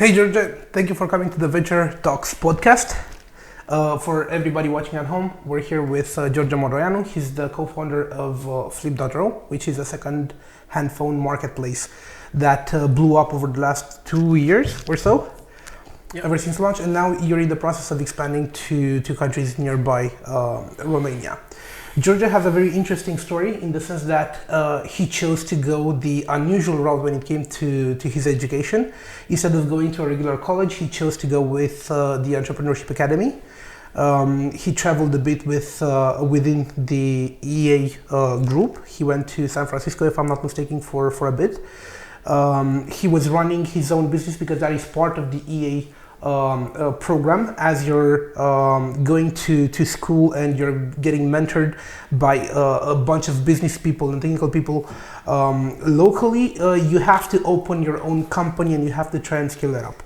Hey Georgia, thank you for coming to the Venture Talks podcast. For everybody watching at home, we're here with George Moroianu. He's the co-founder of Flip.ro, which is a second-hand phone marketplace that blew up over the last 2 years or so, ever since launch. And now you're in the process of expanding to countries nearby Romania. Georgia has a very interesting story in the sense that he chose to go the unusual route when it came to his education. Instead of going to a regular college, he chose to go with the Entrepreneurship Academy. He traveled a bit within the EA group. He went to San Francisco, if I'm not mistaken, for a bit. He was running his own business because that is part of the EA program. As you're going to school and you're getting mentored by a bunch of business people and technical people locally, you have to open your own company and you have to try and scale it up.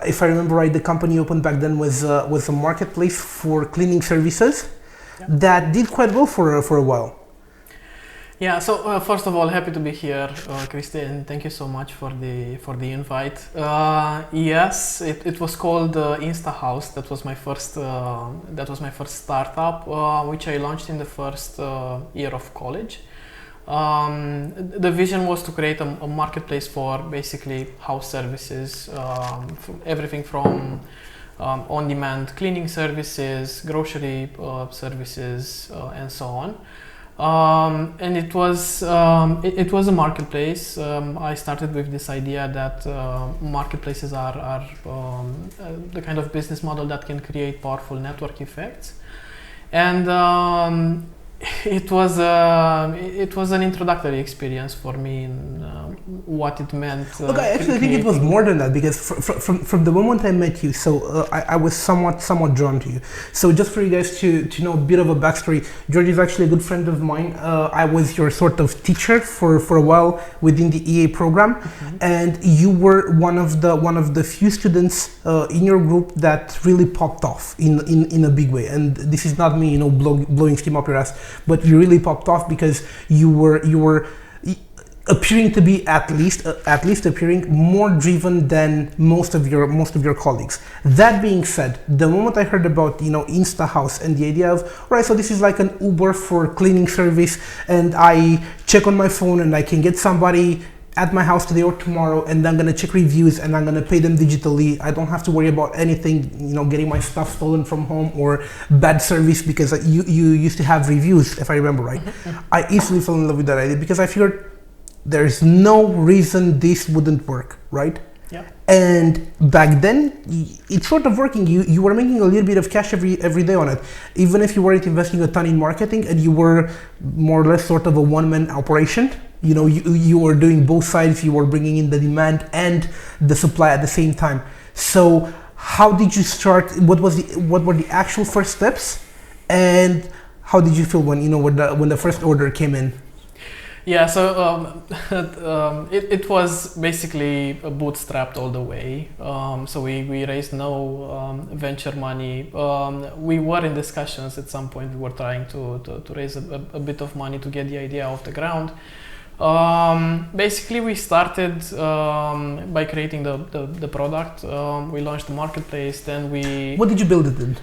If I remember right, the company you opened back then was a marketplace for cleaning services that did quite well for a while. Yeah, so first of all, happy to be here, Christy, and thank you so much for the invite. Yes, it was called Insta House. That was my first startup, which I launched in the first year of college. The vision was to create a marketplace for basically house services, everything from on-demand cleaning services, grocery services, and so on. And it was a marketplace. I started with this idea that marketplaces are the kind of business model that can create powerful network effects, and it was an introductory experience for me in what it meant. Look, I actually think it was more than that, because from the moment I met you, so I was somewhat drawn to you. So just for you guys to know a bit of a backstory, George is actually a good friend of mine. I was your sort of teacher for a while within the EA program, and you were one of the few students in your group that really popped off in a big way. And this is not me, blowing steam up your ass, but you really popped off because you were appearing to be at least appearing more driven than most of your colleagues. That being said, the moment I heard about Insta House and the idea of, right, so this is like an Uber for cleaning service, and I check on my phone and I can get somebody at my house today or tomorrow, and I'm gonna check reviews and I'm gonna pay them digitally. I don't have to worry about anything, getting my stuff stolen from home or bad service, because you used to have reviews, if I remember right. I instantly fell in love with that idea because I figured there's no reason this wouldn't work, right? Yeah. And back then, it's sort of working. You were making a little bit of cash every day on it, even if you weren't investing a ton in marketing, and you were more or less sort of a one-man operation. You were doing both sides. You were bringing in the demand and the supply at the same time. So how did you start? What were the actual first steps, and how did you feel when when the first order came in? Yeah, so it was basically bootstrapped all the way. So we raised no venture money. We were in discussions at some point. We were trying to raise a bit of money to get the idea off the ground. Basically, we started by creating the product. We launched the marketplace. Then What did you build it in?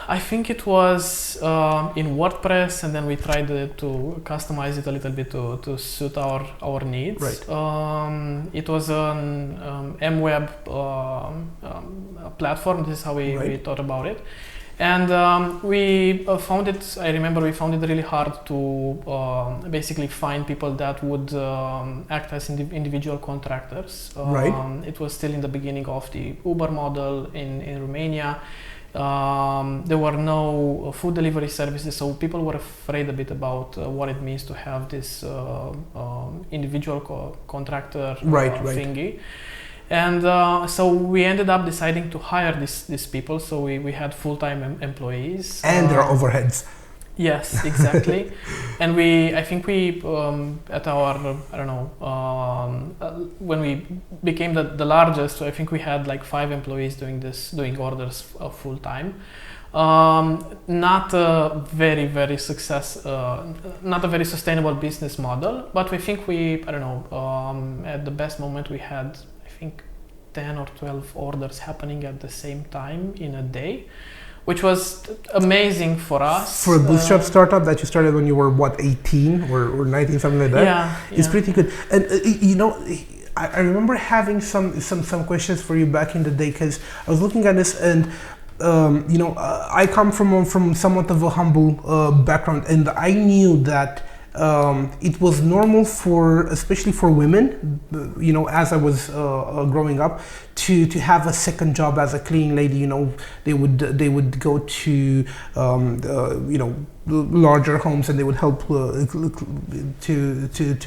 I think it was in WordPress, and then we tried to customize it a little bit to suit our needs. Right. It was an MWeb platform. This is how we thought about it. And we found it, I remember we found it really hard to basically find people that would act as individual contractors. Right. It was still in the beginning of the Uber model in Romania. There were no food delivery services, so people were afraid a bit about what it means to have this individual contractor thingy. And so we ended up deciding to hire these people. So we had full-time employees. And their overheads. Yes, exactly. And I think we at our, when we became the largest, I think we had like 5 employees doing orders full time. Not a very sustainable business model, but we think at the best moment we had, I think, 10 or 12 orders happening at the same time in a day, which was amazing for us. For a bootstrap startup that you started when you were, what, 18 or 19, something like that? Yeah. It's pretty good. And, I remember having some questions for you back in the day, because I was looking at this and, I come from somewhat of a humble background, and I knew that it was normal especially for women, as I was growing up, to have a second job as a cleaning lady. They would go to larger homes, and they would help to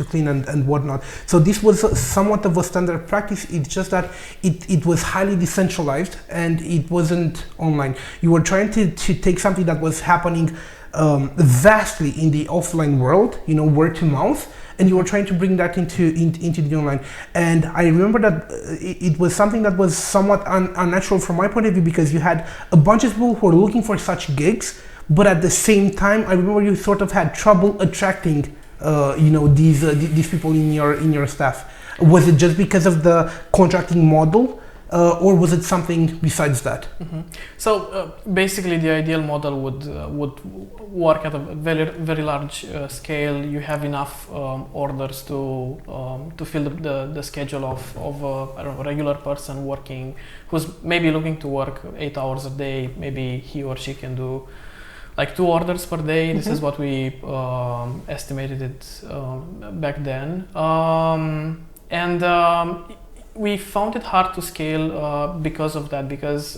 clean and whatnot. So this was somewhat of a standard practice. It's just that it was highly decentralized, and it wasn't online. You were trying to take something that was happening vastly in the offline world, word to mouth, and you were trying to bring that into the online. And I remember that it was something that was somewhat unnatural from my point of view, because you had a bunch of people who were looking for such gigs, but at the same time, I remember you sort of had trouble attracting, these people in your staff. Was it just because of the contracting model? Or was it something besides that? Mm-hmm. So basically, the ideal model would work at a very very large scale. You have enough orders to fill the schedule of a regular person working, who's maybe looking to work 8 hours a day. Maybe he or she can do like 2 orders per day. Mm-hmm. This is what we estimated it back then, we found it hard to scale because of that, because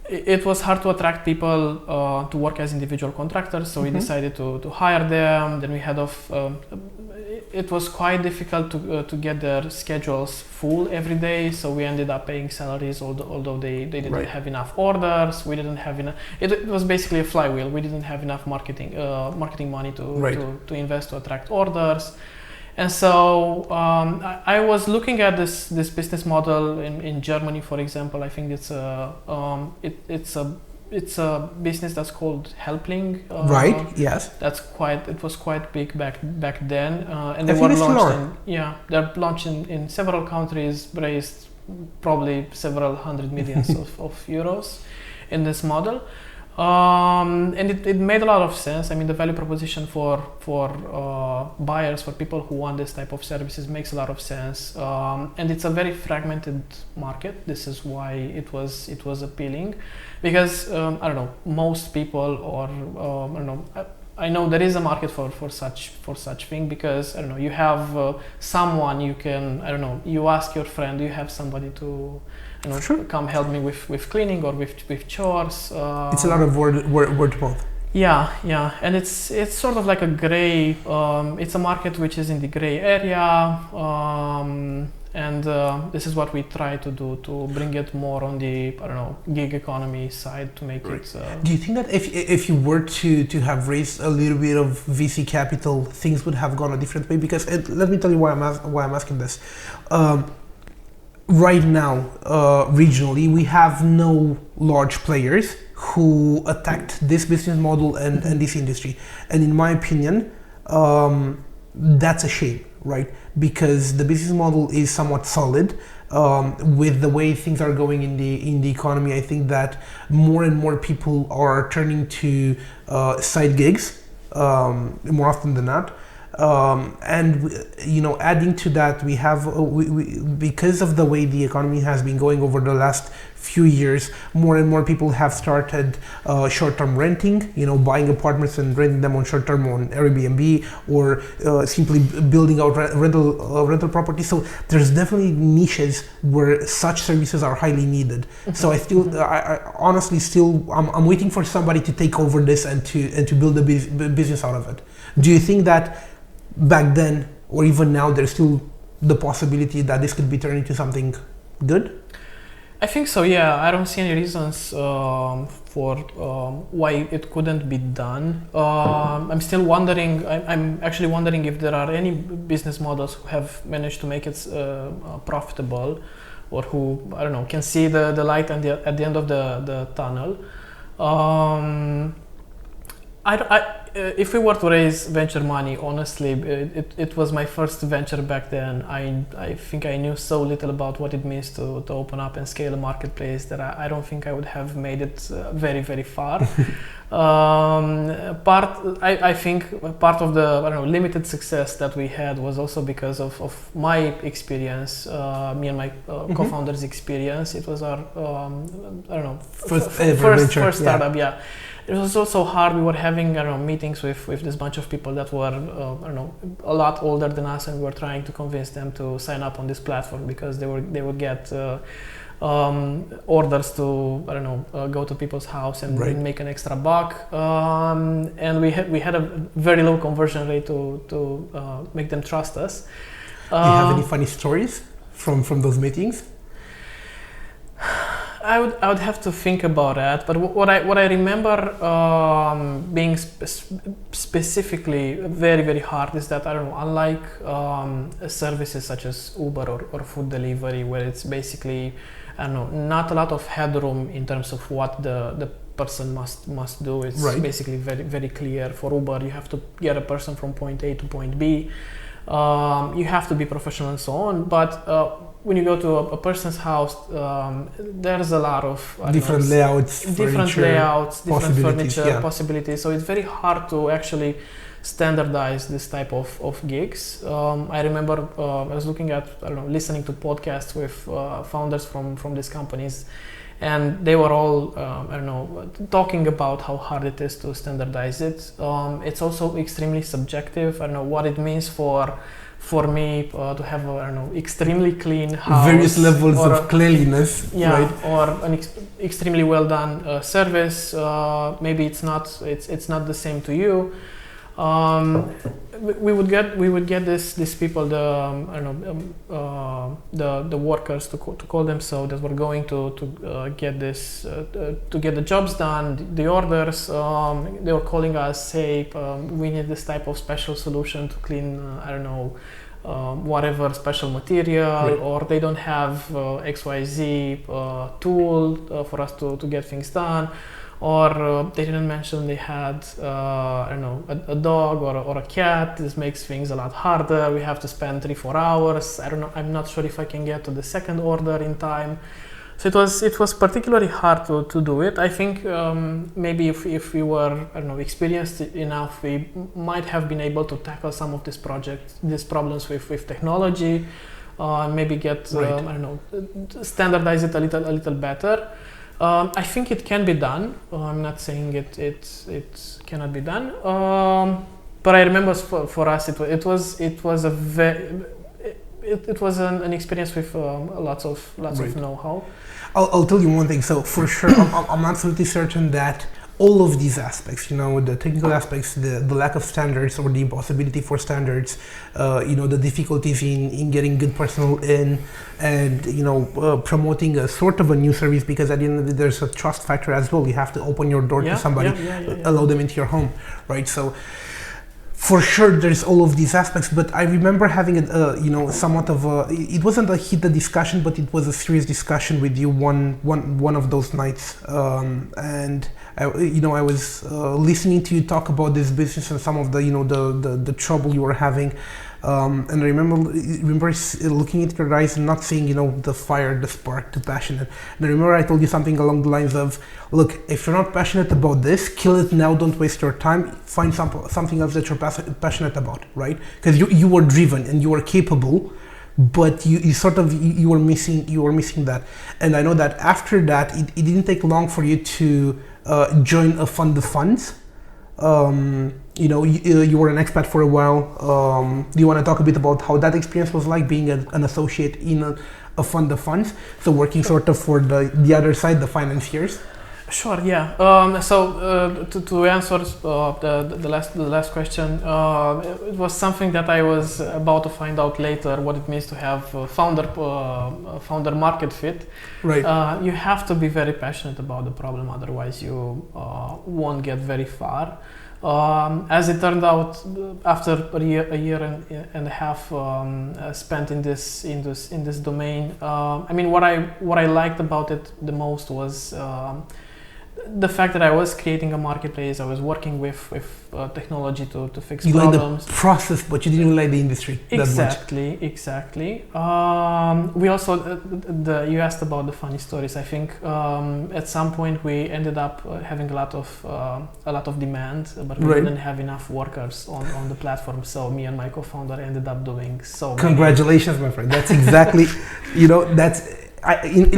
it was hard to attract people to work as individual contractors. So we decided to hire them. Then we had it was quite difficult to get their schedules full every day. So we ended up paying salaries, although they didn't have enough orders. We didn't have enough. It was basically a flywheel. We didn't have enough marketing money to invest to attract orders. And so I was looking at this business model in Germany, for example. I think it's a business that's called Helpling. Yes. It was quite big back then, and they're launched in several countries, raised probably several hundred millions of euros in this model. And it made a lot of sense. I mean, the value proposition for buyers, for people who want this type of services, makes a lot of sense. And it's a very fragmented market. This is why it was appealing, because most people, or I know there is a market for such thing, because you have someone you can you ask your friend, you have somebody to come help me with cleaning or with chores. It's a lot of word to mouth. Yeah, and it's sort of like a gray. It's a market which is in the gray area, and this is what we try to do, to bring it more on the gig economy side, to make it. Do you think that if you were to have raised a little bit of VC capital, things would have gone a different way? Because let me tell you why I'm asking this. Right now, regionally, we have no large players who attacked this business model and this industry. And in my opinion, that's a shame, right? Because the business model is somewhat solid. With the way things are going in the economy, I think that more and more people are turning to side gigs more often than not. And adding to that, we have because of the way the economy has been going over the last few years, more and more people have started short-term renting, buying apartments and renting them on short-term on Airbnb, or simply building out rental property. So there's definitely niches where such services are highly needed. So I honestly I'm waiting for somebody to take over this and to build a business out of it. Do you think that back then, or even now, there's still the possibility that this could be turned into something good? I think so, yeah. I don't see any reasons for why it couldn't be done. I'm still wondering, I'm actually wondering if there are any business models who have managed to make it profitable, or who, can see the light at the end of the tunnel. if we were to raise venture money, honestly, it was my first venture back then. I think I knew so little about what it means to open up and scale a marketplace that I don't think I would have made it very, very far. I think part of the limited success that we had was also because of my experience, me and my co-founders' experience. It was our first startup. Yeah. It was also hard. We were having meetings with this bunch of people that were a lot older than us, and we were trying to convince them to sign up on this platform because they would get orders to go to people's house and make an extra buck, and we had a very low conversion rate to make them trust us. Do you have any funny stories from those meetings? I would have to think about that, but what I remember being specifically very, very hard is that unlike services such as Uber or food delivery, where it's basically not a lot of headroom in terms of what the person must do. It's basically very, very clear. For Uber, you have to get a person from point A to point B. You have to be professional and so on, but when you go to a person's house, there's a lot of different layouts, different furniture possibilities. So it's very hard to actually standardize this type of gigs. I remember I was looking at listening to podcasts with founders from these companies, and they were all talking about how hard it is to standardize it. It's also extremely subjective. I don't know what it means for me to have extremely clean house, various levels of cleanliness, or an extremely well done service. Maybe it's not the same to you. We would get these people, the workers to call them so, that were going to get this to get the jobs done, the orders. They were calling us, say, we need this type of special solution to clean whatever special material, or they don't have XYZ tool for us to get things done. Or they didn't mention they had a dog or a cat. This makes things a lot harder. We have to spend 3-4 hours. I'm not sure if I can get to the second order in time. So it was particularly hard to do it. I think maybe if we were experienced enough, we might have been able to tackle some of these problems with technology. Maybe get standardize it a little better. I think it can be done. I'm not saying it cannot be done. But I remember for us it was an experience with lots of know-how. I'll tell you one thing. So for sure, I'm absolutely certain that all of these aspects, the technical aspects, the lack of standards or the impossibility for standards, the difficulties in getting good personnel in, and promoting a sort of a new service, because at the end of the day there's a trust factor as well. You have to open your door to somebody, allow them into your home, right? So for sure there's all of these aspects, but I remember having somewhat of a, it wasn't a heated discussion, but it was a serious discussion with you one of those nights, and I was listening to you talk about this business and some of the trouble you were having, and I remember looking into your eyes and not seeing the fire, the spark, the passion. And I remember I told you something along the lines of, look, if you're not passionate about this, kill it now. Don't waste your time. Find something else that you're passionate about, right? Because you were driven and you were capable, but you were missing that. And I know that after that, it didn't take long for you to join a fund of funds. You were an expat for a while. Do you want to talk a bit about how that experience was like, being an associate in a fund of funds, so working sort of for the other side, the financiers? Sure. Yeah. To answer the last question, it was something that I was about to find out later, what it means to have founder market fit. Right. You have to be very passionate about the problem, otherwise you won't get very far. As it turned out, after a year and a half spent in this domain, what I liked about it the most was the fact that I was creating a marketplace, I was working with technology to fix you problems. like the process, but you didn't like the industry Exactly. We also you asked about the funny stories. I think at some point we ended up having a lot of demand, but we didn't have enough workers on the platform. So me and my co-founder ended up doing so. Congratulations, my friend. That's exactly,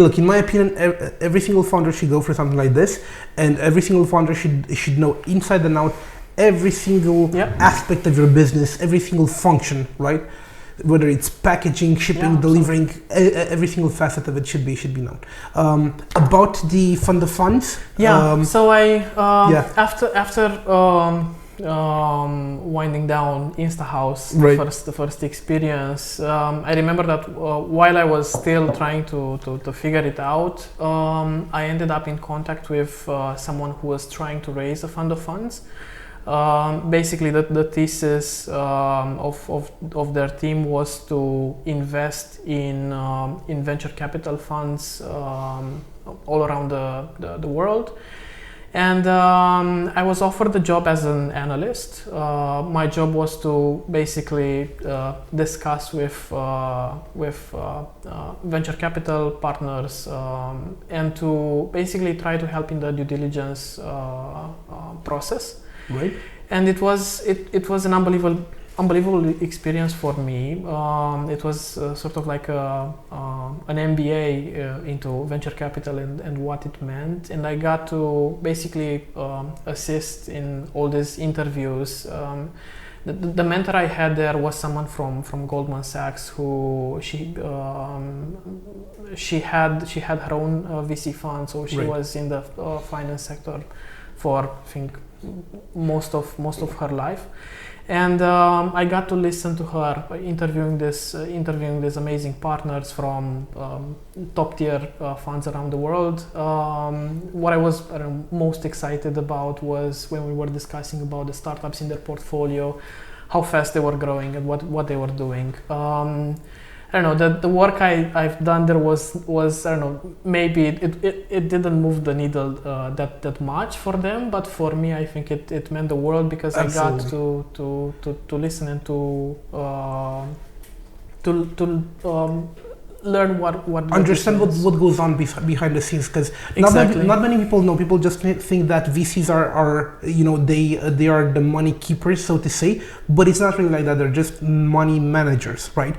look, in my opinion, every single founder should go for something like this, and every single founder should know inside and out every single aspect of your business, every single function, right? Whether it's packaging, shipping, delivering, every single facet of it should be known. About the fund of funds. So I after winding down InstaHouse, the first experience, I remember that while I was still trying to figure it out, I ended up in contact with someone who was trying to raise a fund of funds. Basically, the thesis of their team was to invest in venture capital funds all around the world. And I was offered the job as an analyst. My job was to basically discuss with venture capital partners and to basically try to help in the due diligence process. Right. And it was an unbelievable experience for me. It was sort of like an MBA into venture capital and what it meant, and I got to basically assist in all these interviews. The mentor I had there was someone from Goldman Sachs, who she had her own VC fund, so she was in the finance sector for, I think, most of her life. And I got to listen to her interviewing these amazing partners from top tier funds around the world. What I was most excited about was when we were discussing about the startups in their portfolio, how fast they were growing and what they were doing. I don't know, the work I've done there was I don't know, maybe it didn't move the needle that much for them, but for me I think it meant the world, because Absolutely. I got to listen and to learn what understand what goes on behind the scenes, because not many people know. People just think that VCs are they are the money keepers, so to say, but it's not really like that. They're just money managers, right?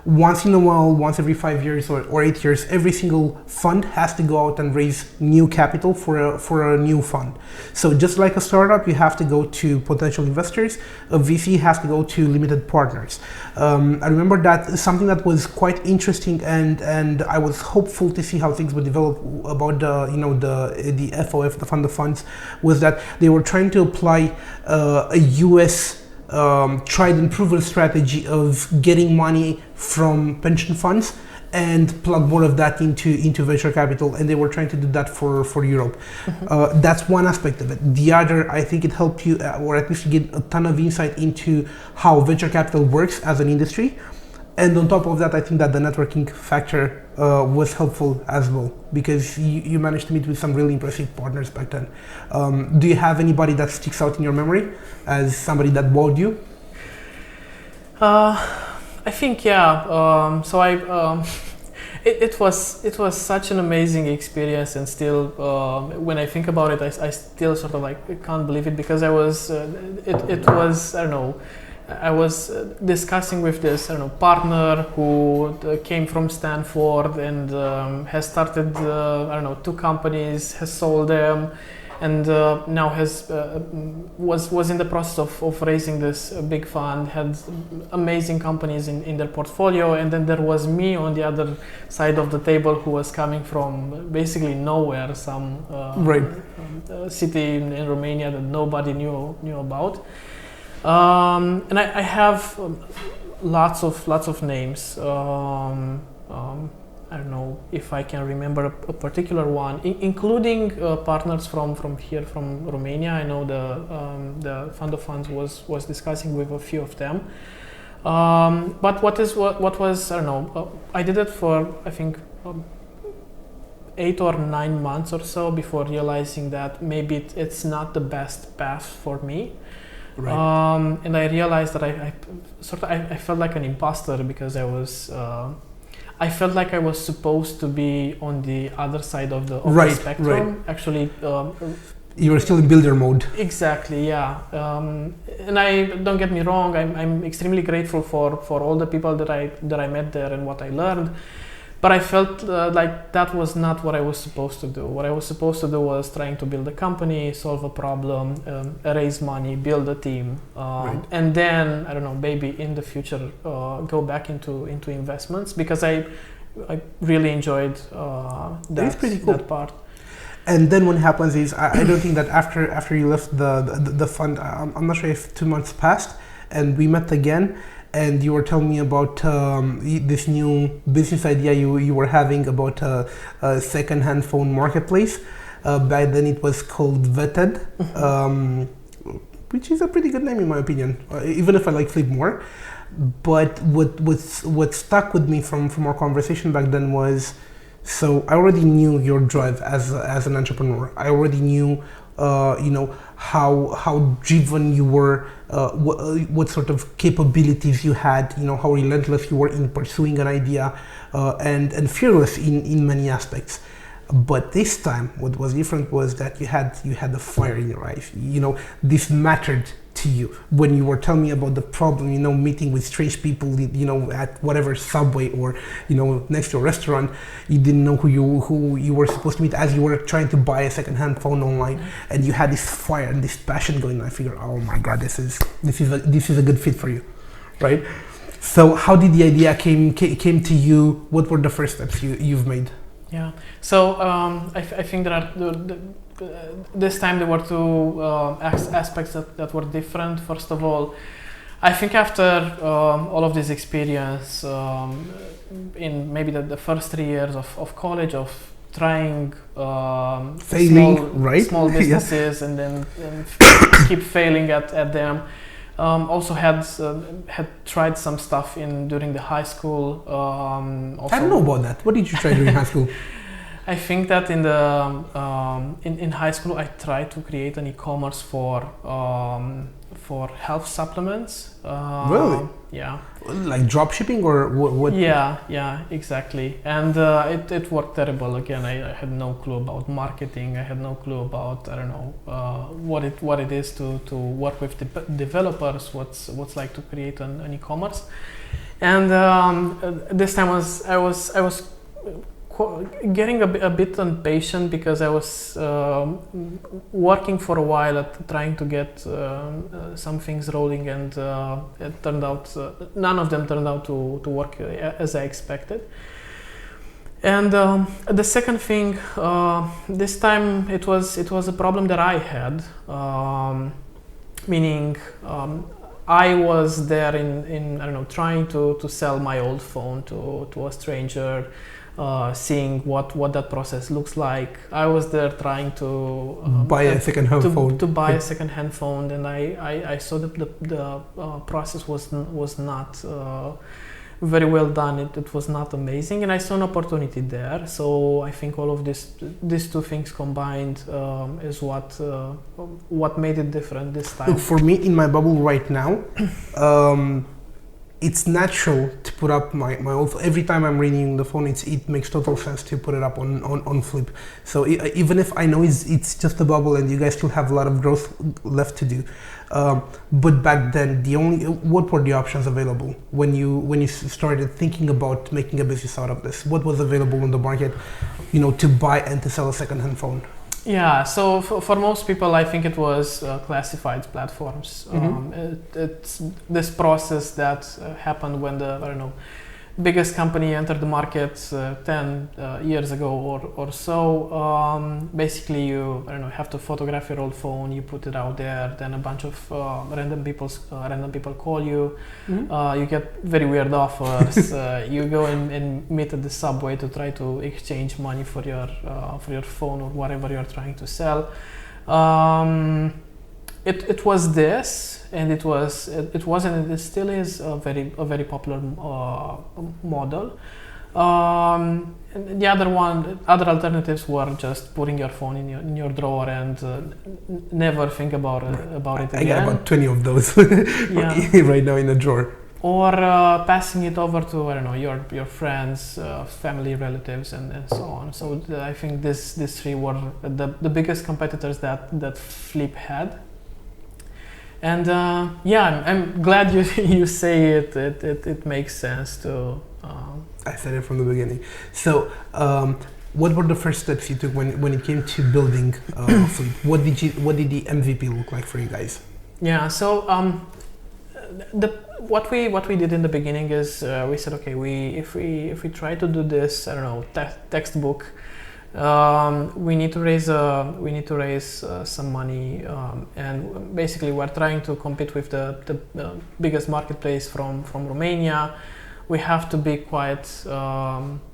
Once in a while, once every 5 years or 8 years, every single fund has to go out and raise new capital for a new fund. So just like a startup, you have to go to potential investors. A VC has to go to limited partners. I remember that something that was quite interesting, and I was hopeful to see how things would develop about the FOF, the fund of funds, was that they were trying to apply a US tried and proven strategy of getting money from pension funds and plug more of that into venture capital, and they were trying to do that for Europe. Mm-hmm. That's one aspect of it. The other, I think it helped you, or at least you get a ton of insight into how venture capital works as an industry. And on top of that, I think that the networking factor was helpful as well, because you managed to meet with some really impressive partners back then. Do you have anybody that sticks out in your memory as somebody that wowed you? I think so it was such an amazing experience, and still when I think about it, I still sort of like can't believe it, because I was it was, I don't know, I was discussing with this partner who came from Stanford and has started 2 companies, has sold them, and now was in the process of raising this big fund, had amazing companies in their portfolio. And then there was me on the other side of the table, who was coming from basically nowhere, some city in Romania that nobody knew about. And I have lots of names. I don't know if I can remember a particular one, including partners from Romania. I know the fund of funds was discussing with a few of them. But what was I don't know. I did it for, I think, 8 or 9 months or so before realizing that maybe it's not the best path for me. Right. And I realized that I felt like an imposter because I felt like I was supposed to be on the other side of the spectrum. Right. Actually, you were still in builder mode. Exactly, yeah. And I don't get me wrong. I'm extremely grateful for all the people that I met there and what I learned. But I felt like that was not what I was supposed to do. What I was supposed to do was trying to build a company, solve a problem, raise money, build a team, Right. and then I don't know, maybe in the future go back into investments, because I really enjoyed That's pretty cool. that part. And then what happens is I don't think that after you left the fund, I'm not sure if 2 months passed, and we met again. And you were telling me about this new business idea you were having about a second-hand phone marketplace. Back then it was called Vetted, which is a pretty good name in my opinion, even if I like Flip more. But what stuck with me from our conversation back then was, so I already knew your drive as an entrepreneur. I already knew how driven you were, what sort of capabilities you had, how relentless you were in pursuing an idea, and fearless in many aspects. But this time, what was different was that you had the fire in your eyes. This mattered to you when you were telling me about the problem. Meeting with strange people, at whatever subway or next to a restaurant. You didn't know who you were supposed to meet as you were trying to buy a second-hand phone online, and you had this fire and this passion going on. I figured, oh my God, this is a good fit for you, right? So how did the idea came to you? What were the first steps you've made? Yeah. So I think there are this time there were two aspects that were different. First of all, I think after all of this experience in maybe the first 3 years of college, of trying failing, small businesses, yeah, and then keep failing at them. Also had tried some stuff during the high school. I don't know about that. What did you try during high school? I think that in the in high school I tried to create an e-commerce for health supplements. Really? Yeah. Like drop shipping or what? Yeah, exactly. And it worked terrible. Again, I had no clue about marketing. I had no clue about, I don't know, what it is to work with developers. What's like to create an e-commerce. And this time I was getting a bit impatient because I was working for a while at trying to get some things rolling, and it turned out none of them turned out to work as I expected. And the second thing, this time it was a problem that I had, meaning I was there in I don't know, trying to sell my old phone to a stranger. Seeing what that process looks like. I was there trying to buy a second-hand phone. To buy a second-hand phone, and I saw that the process was not very well done. It was not amazing, and I saw an opportunity there. So I think all of these two things combined is what made it different this time. Look, for me in my bubble right now, it's natural to put up my old. Every time I'm renewing the phone, it makes total sense to put it up on Flip. So even if I know it's just a bubble and you guys still have a lot of growth left to do, but back then what were the options available when you started thinking about making a business out of this? What was available on the market, to buy and to sell a second-hand phone? Yeah, so for most people, I think it was classified platforms. Mm-hmm. It's this process that happened when the, I don't know, biggest company entered the market 10 years ago or so. Basically, you, I don't know, have to photograph your old phone, you put it out there, then a bunch of random people call you. Mm-hmm. You get very weird offers. You go and meet at the subway to try to exchange money for your phone or whatever you're trying to sell. It was this, and it was and it still is a very popular model. And the other alternatives were just putting your phone in your drawer and never think about it again. I got about 20 of those right now in the drawer. Or passing it over to, I don't know, your friends, family, relatives, and so on. So I think these three were the biggest competitors that Flip had. And I'm glad you say it. It makes sense to. I said it from the beginning. So, what were the first steps you took when it came to building Flip? What did the MVP look like for you guys? Yeah. So what we did in the beginning is we said, okay, if we try to do this, I don't know, textbook. We need to raise some money, and basically we're trying to compete with the biggest marketplace from Romania. We have to be quite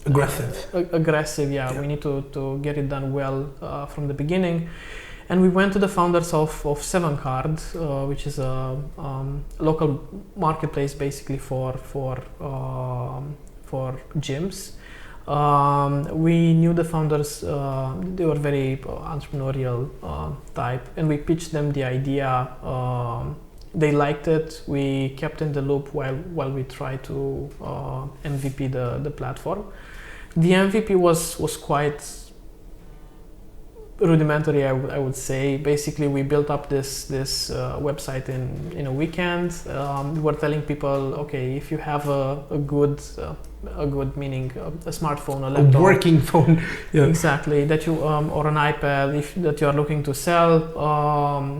aggressive. Yeah, we need to get it done well from the beginning. And we went to the founders of 7Card, which is a local marketplace basically for gyms. We knew the founders, they were very entrepreneurial type, and we pitched them the idea. They liked it. We kept in the loop while we tried to MVP the platform. The MVP was quite rudimentary, I would say. Basically, we built up this website in a weekend. We were telling people, okay, if you have a good meaning a smartphone, a laptop, a working phone, yeah, exactly, that you or an iPad, that you are looking to sell,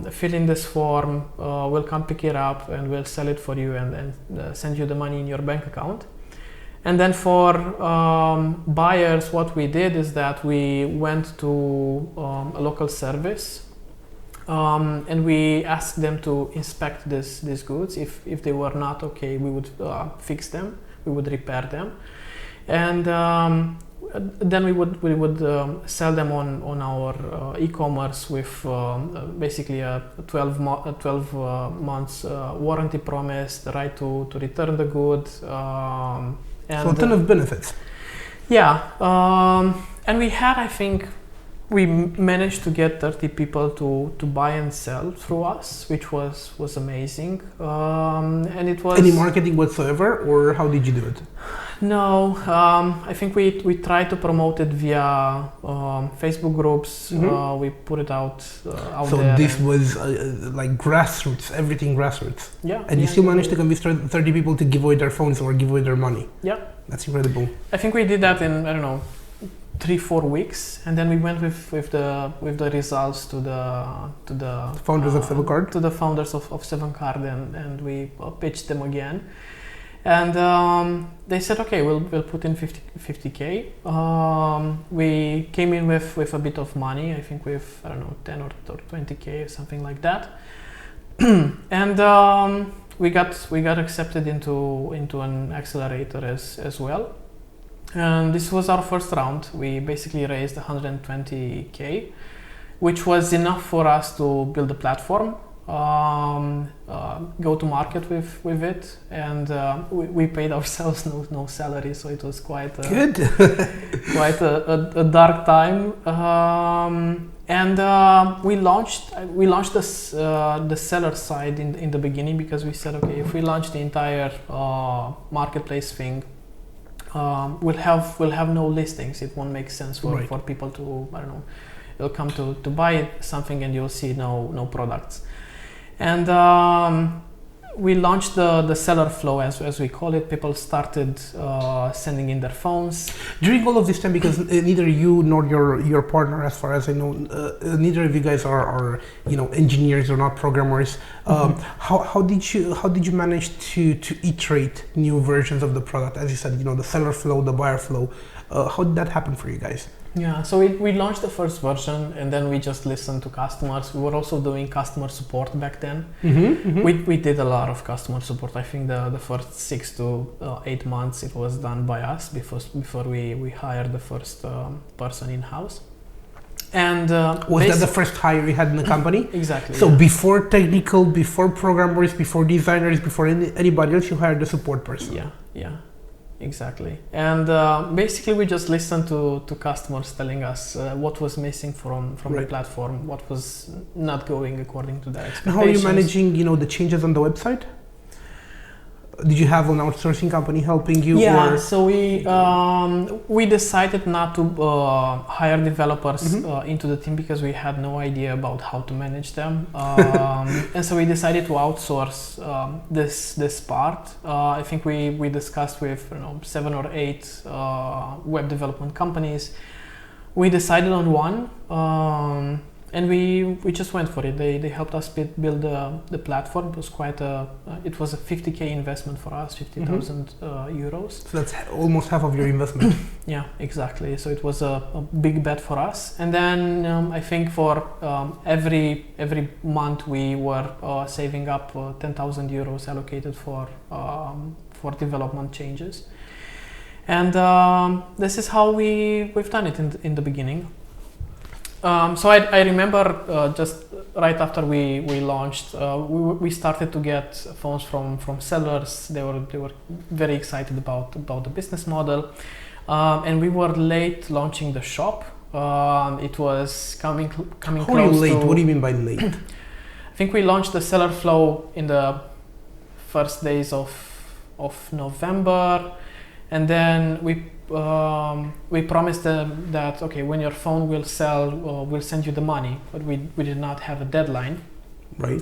fill in this form. We'll come pick it up and we'll sell it for you and send you the money in your bank account. And then for buyers, what we did is that we went to a local service and we asked them to inspect these goods. If they were not okay, we would fix them, we would repair them, and then we would sell them on our e-commerce with basically a 12 months warranty promise, the right to return the good. So a ton of benefits. Yeah, and we had, I think, we managed to get 30 people to buy and sell through us, which was amazing. And it was... Any marketing whatsoever, or how did you do it? No, I think we tried to promote it via Facebook groups. Mm-hmm. We put it out there. So this was like grassroots, everything grassroots. Yeah. And you still managed to convince 30 people to give away their phones or give away their money. Yeah. That's incredible. I think we did that in, I don't know, 3-4 weeks, and then we went with the results to the founders of 7Card. To the founders of 7Card, and we pitched them again. And they said, okay, we'll put in 50K. We came in with a bit of money, I think with, I don't know, 10 or 20K or something like that. And we got accepted into an accelerator as well. And this was our first round. We basically raised 120K, which was enough for us to build a platform, go to market with it, and we paid ourselves no salary, so it was quite good, quite a dark time. And we launched the seller side in the beginning, because we said, okay, if we launch the entire marketplace thing, we'll have no listings. It won't make sense for people to, I don't know, they'll come to buy something and you'll see no products. And we launched the seller flow, as we call it. People started sending in their phones. During all of this time, because neither you nor your partner, as far as I know, neither of you guys are engineers or not programmers. Mm-hmm. How did you manage to iterate new versions of the product? As you said, the seller flow, the buyer flow. How did that happen for you guys? Yeah, so we launched the first version, and then we just listened to customers. We were also doing customer support back then. Mm-hmm, mm-hmm. We did a lot of customer support. I think the first 6 to 8 months it was done by us before we hired the first person in-house. And was that the first hire you had in the company? Exactly. So before technical, before programmers, before designers, before anybody else, you hired the support person. Yeah. exactly. And basically, we just listened to customers telling us what was missing from the Right. platform, what was not going according to their And expectations. how are you managing, the changes on the website? Did you have an outsourcing company helping you? Yeah, Or? so we decided not to hire developers into the team because we had no idea about how to manage them, and so we decided to outsource this part. I think we discussed with 7 or 8 web development companies. We decided on one, and we just went for it. They helped us build the platform. It was it was a 50K investment for us, 50,000 euros. So that's almost half of your investment. Yeah, exactly. So it was a big bet for us. And then I think for every month we were saving up 10,000 euros allocated for development changes. And this is how we've done it in the beginning. So I remember just right after we launched, we started to get phones from sellers. They were very excited about the business model, and we were late launching the shop. It was coming How are close you late? to. What do you mean by late? I think we launched the seller flow in the first days of November, and then we promised them that when your phone will sell, we'll send you the money, but we did not have a deadline. Right.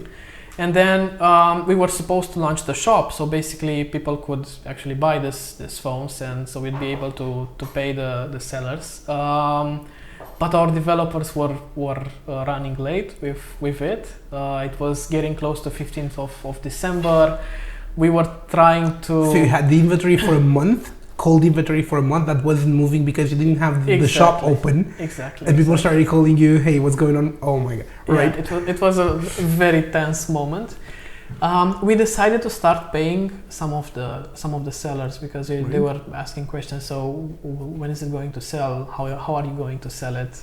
And then we were supposed to launch the shop, so basically people could actually buy these phones, and so we'd be able to pay the sellers. But our developers were running late with it. It was getting close to 15th of December. We were trying to. So you had the inventory for a month, cold inventory for a month that wasn't moving because you didn't have the shop open. Exactly. And people started calling you, hey, what's going on? Oh my God. Right. Yeah, it was a very tense moment. We decided to start paying some of the sellers because they were asking questions. So when is it going to sell? How are you going to sell it?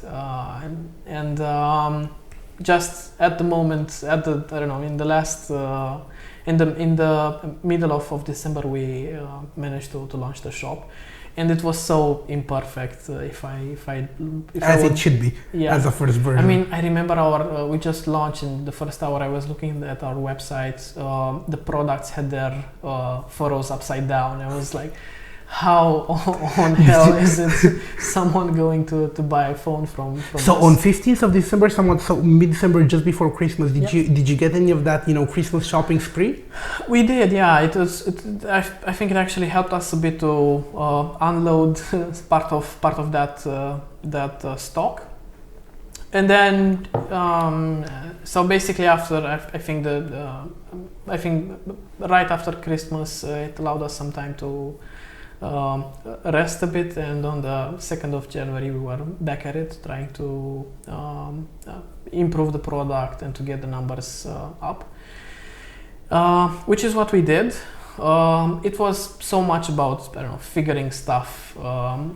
Just at the moment, in the last. In the middle of December, we managed to launch the shop, and it was so imperfect. As it should be, yeah. As a first version. I mean, I remember we just launched in the first hour. I was looking at our website. The products had their photos upside down. I was like, how on hell is it someone going to buy a phone from So us? on 15th of December, mid-December, just before Christmas, did you get any of that, Christmas shopping spree? We did, yeah. I think it actually helped us a bit to unload part of that stock. And then, so basically after, I think right after Christmas, it allowed us some time to rest a bit, and on the 2nd of January we were back at it, trying to improve the product and to get the numbers up, which is what we did. It was so much about figuring stuff,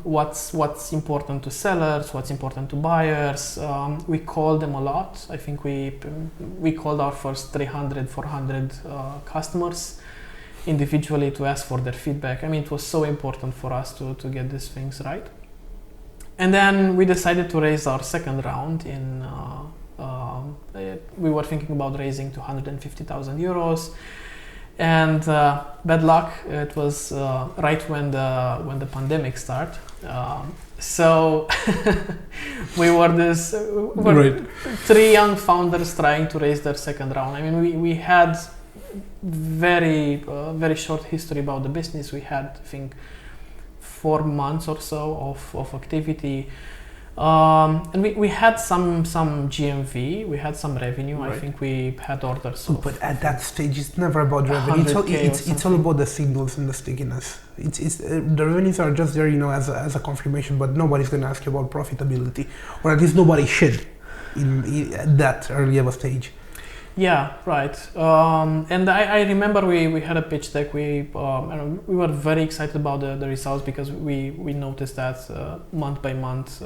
what's important to sellers, what's important to buyers. We called them a lot. I think we called our first 300-400 customers individually to ask for their feedback. I mean, it was so important for us to get these things right. And then we decided to raise our second round we were thinking about raising 250,000 euros. And bad luck, it was right when the pandemic started. So we were three young founders trying to raise their second round. I mean, we had very short history about the business. We had, I think, 4 months or so of activity, and we had some GMV. We had some revenue. Right. I think we had orders. But at that stage, it's never about revenue. It's all about the signals and the stickiness. The revenues are just there, as a confirmation. But nobody's going to ask you about profitability, or at least nobody should, at that early of a stage. Yeah, right. And I remember we had a pitch deck. We were very excited about the results because we noticed that month by month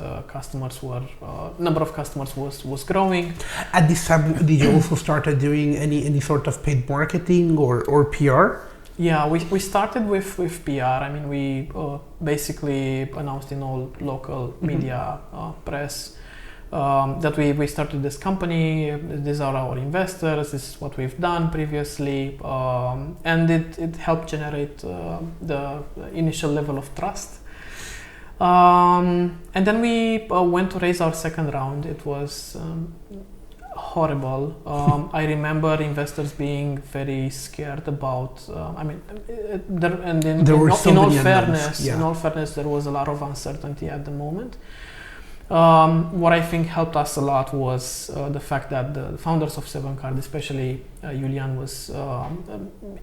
number of customers was growing. At this time, did you also start doing any sort of paid marketing or PR? Yeah, we started with PR. I mean, we basically announced in all local media, press, that we started this company. These are our investors. This is what we've done previously, and it helped generate the initial level of trust. And then we went to raise our second round. It was horrible. I remember investors being very scared about. I mean, in all fairness, there was a lot of uncertainty at the moment. What I think helped us a lot was the fact that the founders of 7Card, especially Julian,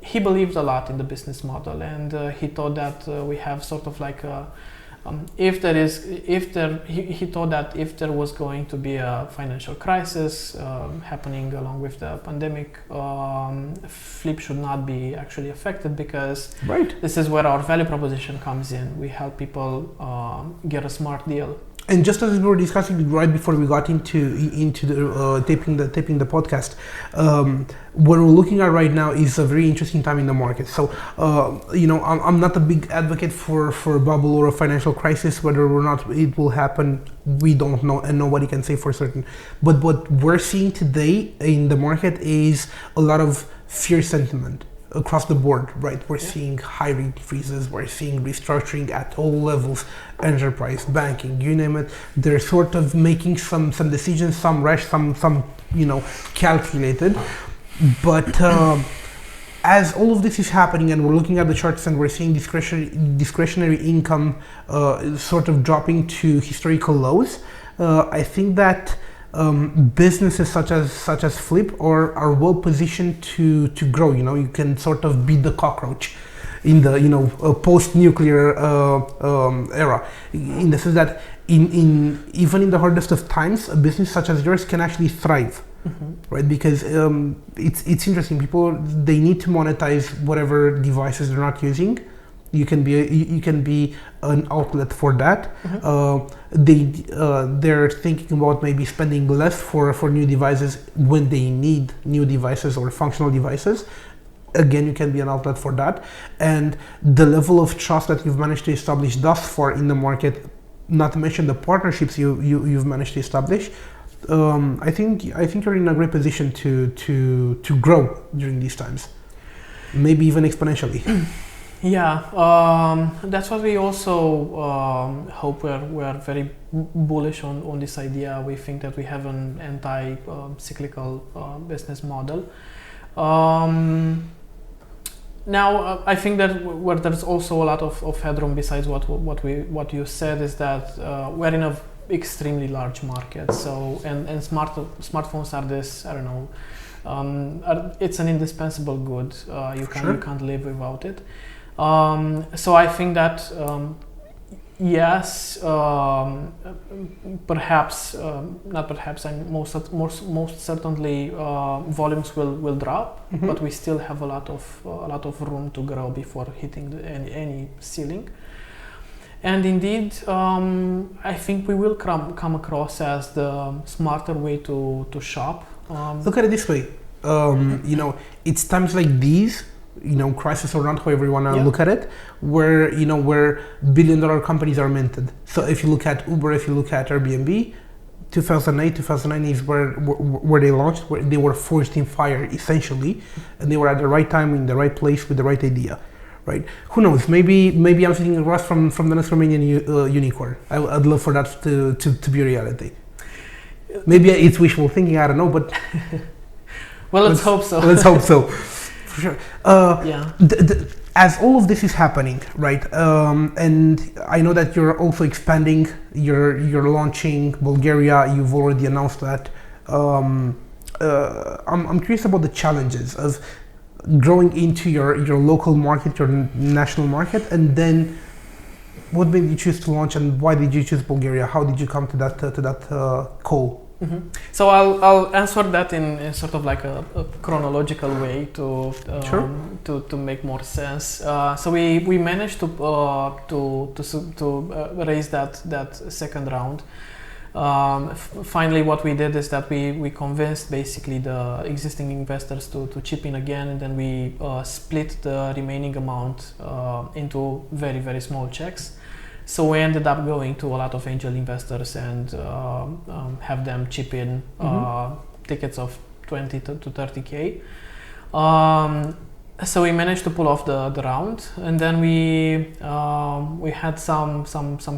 he believed a lot in the business model, and he thought that we have sort of like a. He thought that if there was going to be a financial crisis happening along with the pandemic, Flip should not be actually affected, because this is where our value proposition comes in. We help people get a smart deal. And just as we were discussing right before we got into the taping the podcast, what we're looking at right now is a very interesting time in the market. So, I'm not a big advocate for a bubble or a financial crisis. Whether or not it will happen, we don't know, and nobody can say for certain. But what we're seeing today in the market is a lot of fear sentiment across the board, right? We're seeing hiring freezes, we're seeing restructuring at all levels, enterprise, banking, you name it. They're sort of making some decisions, some rash, some calculated. But as all of this is happening, and we're looking at the charts and we're seeing discretionary income sort of dropping to historical lows, I think that businesses such as Flip are well positioned to grow. You can sort of beat the cockroach in the post-nuclear era, in the sense that in even in the hardest of times, a business such as yours can actually thrive, right? Because it's interesting. People, they need to monetize whatever devices they're not using. You can be an outlet for that. They're thinking about maybe spending less for new devices when they need new devices or functional devices. Again, you can be an outlet for that. And the level of trust that you've managed to establish thus far in the market, not to mention the partnerships you've managed to establish, I think you're in a great position to grow during these times, maybe even exponentially. Yeah, that's what we also hope. We're very bullish on this idea. We think that we have an anti-cyclical business model. Now, I think that where there's also a lot of headroom besides what you said is that we're in a extremely large market. So and smartphones are this, I don't know, it's an indispensable good. You can't live without it. So I think that yes, perhaps not perhaps, and most certainly volumes will drop, but we still have a lot of room to grow before hitting any ceiling. And indeed, I think we will come across as the smarter way to shop. Look at it this way, it's times like these, crisis or not, however you want to look at it, where billion-dollar companies are minted. So if you look at Uber, if you look at Airbnb, 2009 is where they launched, where they were forged in fire essentially, and they were at the right time in the right place with the right idea, right? Who knows? Maybe I'm thinking across from the next Romanian unicorn. I'd love for that to be a reality. Maybe it's wishful thinking. I don't know, but well, let's hope so. Let's hope so. For sure. As all of this is happening, right? And I know that you're also expanding. You're launching Bulgaria. You've already announced that. I'm curious about the challenges of growing into your local market, your national market, and then what made you choose to launch, and why did you choose Bulgaria? How did you come to that call? So I'll answer that in sort of like a chronological way to make more sense. So we managed to raise that second round, Finally, what we did is that we convinced basically the existing investors to chip in again, and then we split the remaining amount into very, very small checks. So we ended up going to a lot of angel investors and have them chip in tickets of 20 to 30K. So we managed to pull off the round, and then we had some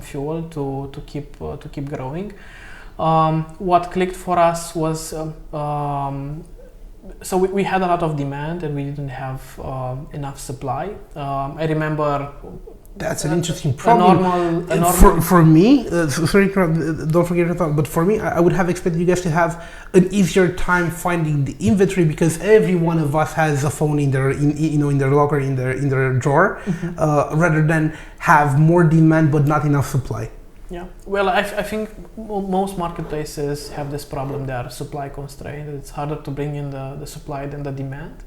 fuel to keep growing. What clicked for us was so we had a lot of demand and we didn't have enough supply. I remember. That's an interesting problem. For me, sorry, don't forget your thought, but for me, I would have expected you guys to have an easier time finding the inventory because every one of us has a phone in their, in their locker, in their drawer, rather than have more demand but not enough supply. Yeah, well, I think most marketplaces have this problem. They are supply constrained. It's harder to bring in the supply than the demand.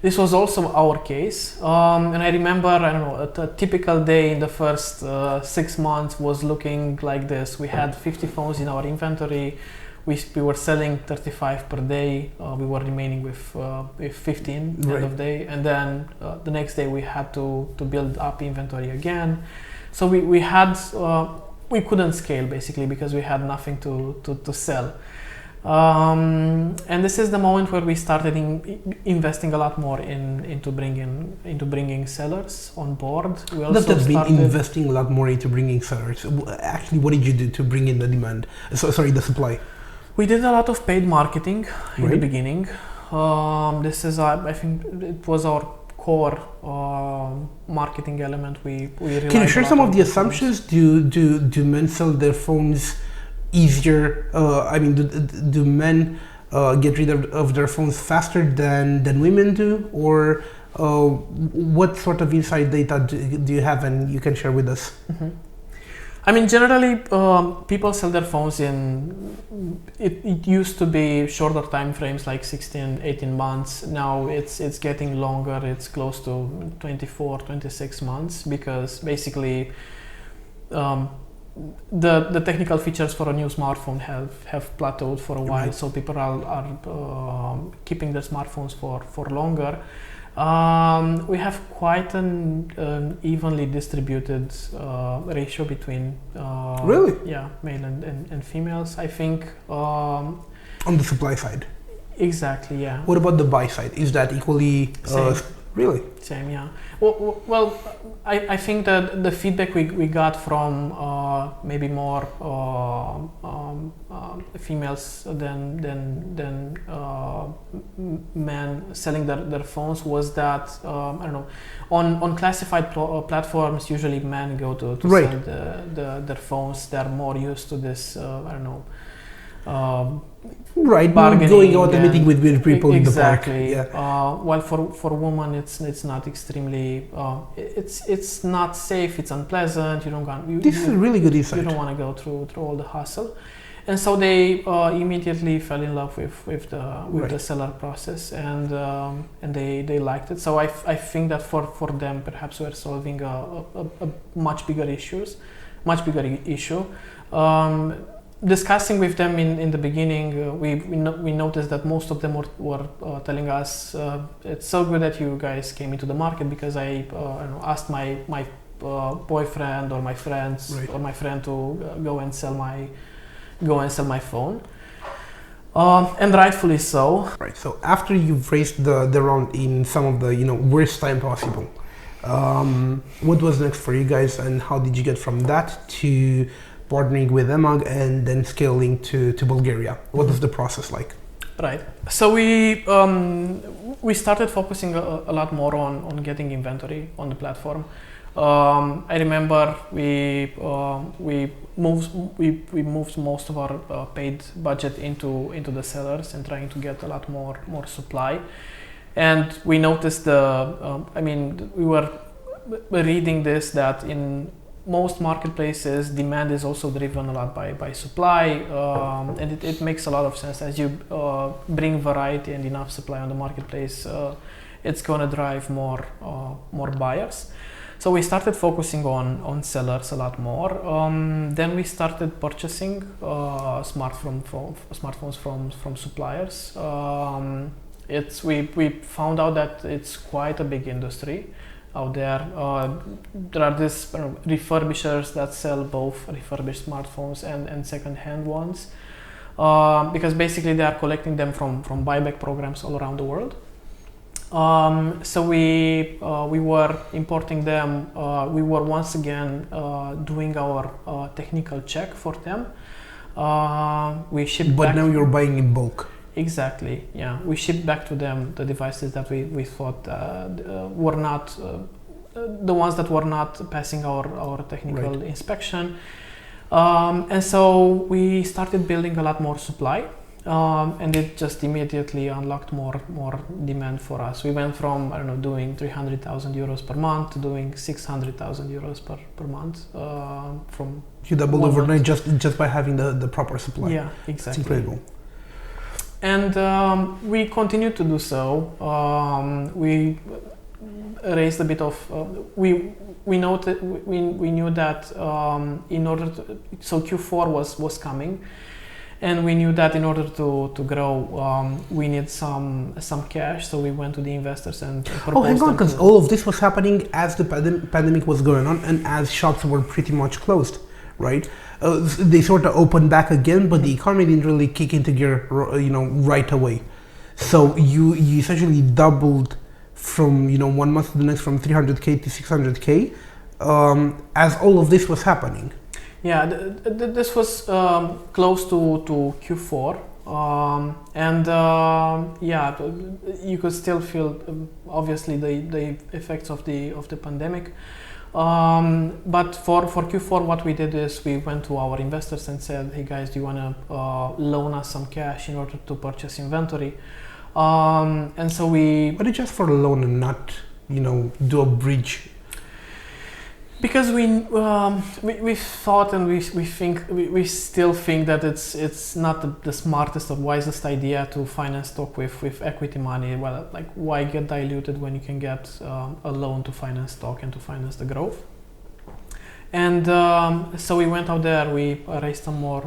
This was also our case, and I remember, a typical day in the first 6 months was looking like this. We had 50 phones in our inventory. We were selling 35 per day. We were remaining with 15 end of day, and then the next day we had to build up inventory again. So we couldn't scale basically because we had nothing to sell. And this is the moment where we started investing a lot more into bringing sellers on board. We also started investing a lot more into bringing sellers. Actually, what did you do to bring in the demand? The supply. We did a lot of paid marketing in the beginning. This is, I think, it was our core marketing element. We can you share some of the assumptions? Do men sell their phones easier? Do men get rid of their phones faster than women do, or what sort of inside data do you have and you can share with us? Generally, people sell their phones in. It used to be shorter time frames, like 16, 18 months. Now it's getting longer. It's close to 24, 26 months because basically. The technical features for a new smartphone have plateaued for a while, so people are keeping their smartphones for longer. We have quite an evenly distributed ratio between male and females, I think. On the supply side? Exactly, yeah. What about the buy side? Is that equally... Really? Same, yeah. Well, I think that the feedback we got from maybe more females than men selling their phones was that on classified platforms usually men go to sell their phones. They're more used to this going out and meeting with people in the park. While for women it's not extremely it's not safe, it's unpleasant. This is a really good insight. You don't want to go through all the hassle, and so they immediately fell in love with the seller process, and they liked it. So I think that for them perhaps we're solving a much bigger issue. Discussing with them in the beginning, we noticed that most of them were telling us, it's so good that you guys came into the market because I asked my boyfriend or my friends or my friend to go and sell my phone, and rightfully so. Right. So after you've raised the round in some of the worst time possible, what was next for you guys, and how did you get from that to partnering with EMAG and then scaling to Bulgaria? What was the process like? Right. So we started focusing a lot more on getting inventory on the platform. I remember we moved most of our paid budget into the sellers and trying to get a lot more supply. And we noticed we were reading this that in most marketplaces, demand is also driven a lot by supply, and it makes a lot of sense. As you bring variety and enough supply on the marketplace, it's going to drive more buyers. So we started focusing on sellers a lot more. Then we started purchasing smartphones from suppliers. We found out that it's quite a big industry out there. There are these refurbishers that sell both refurbished smartphones and second-hand ones, because basically they are collecting them from buyback programs all around the world. So we were importing them. We were once again doing our technical check for them. We shipped But back. now you're buying in bulk. Exactly. Yeah, we shipped back to them the devices that we thought were not the ones that were not passing our technical inspection. And so we started building a lot more supply. And it just immediately unlocked more demand for us. We went from doing 300,000 euros per month to doing 600,000 euros per month. From you doubled overnight just by having the proper supply. Yeah, exactly. It's incredible. And we continued to do so. We raised a bit of. We knew that in order to, so Q4 was coming. And we knew that in order to grow, we need some cash. So we went to the investors and proposed. Hang on, because all of this was happening as the pandemic was going on and as shops were pretty much closed, right? They sort of opened back again, but the economy didn't really kick into gear, right away. So you essentially doubled from 1 month to the next from 300K to 600K as all of this was happening. Yeah, this was close to Q4, and you could still feel obviously the effects of the pandemic. But for Q4, what we did is we went to our investors and said, "Hey guys, do you want to loan us some cash in order to purchase inventory?" And so we. But it's just for a loan and not, do a bridge. Because we thought and we still think that it's not the smartest or wisest idea to finance stock with equity money. Well, like, why get diluted when you can get a loan to finance stock and to finance the growth? And so we went out there. We raised some more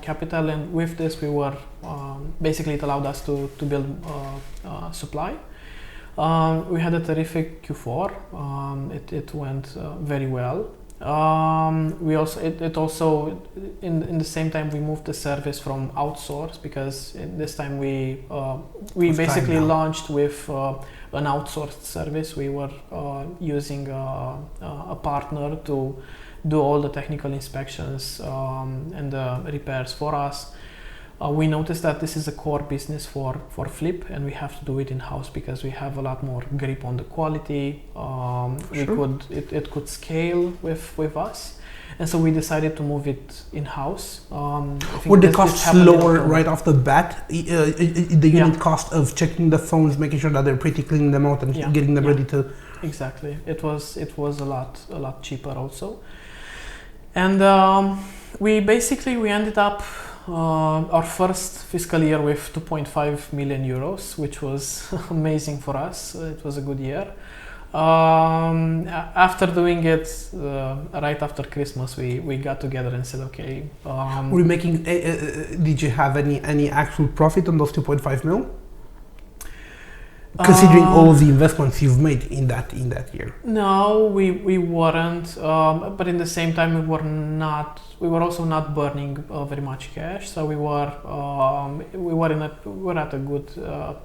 capital, and with this we were basically it allowed us to build supply. We had a terrific Q4. It went very well. We also in the same time we moved the service from outsource, because this time we basically launched with an outsourced service. We were using a partner to do all the technical inspections and the repairs for us. We noticed that this is a core business for Flip, and we have to do it in-house because we have a lot more grip on the quality. Sure. It could scale with us, and so we decided to move it in-house. Were the costs lower right off the bat? The unit cost of checking the phones, making sure that they're pretty, cleaning them out and getting them ready to... Exactly. It was a lot cheaper also. And we ended up our first fiscal year with 2.5 million euros, which was amazing for us. It was a good year. After doing it right after Christmas, we got together and said, okay. Were you making? Did you have any actual profit on those 2.5 mil? Considering all of the investments you've made in that year. No, we weren't. But in the same time, we were also not burning very much cash. So we were at a good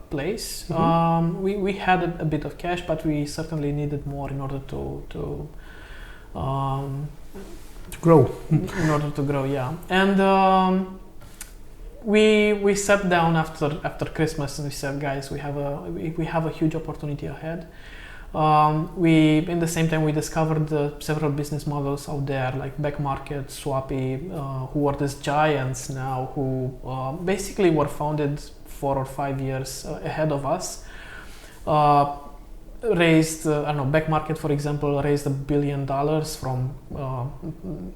place. Mm-hmm. We had a bit of cash, but we certainly needed more in order to grow. In order to grow, yeah. And we sat down after Christmas and we said, guys, we have a huge opportunity ahead. In the same time we discovered several business models out there, like Back Market, Swappy, who are these giants now, who basically were founded 4 or 5 years ahead of us. Raised, Back Market, for example, raised $1 billion from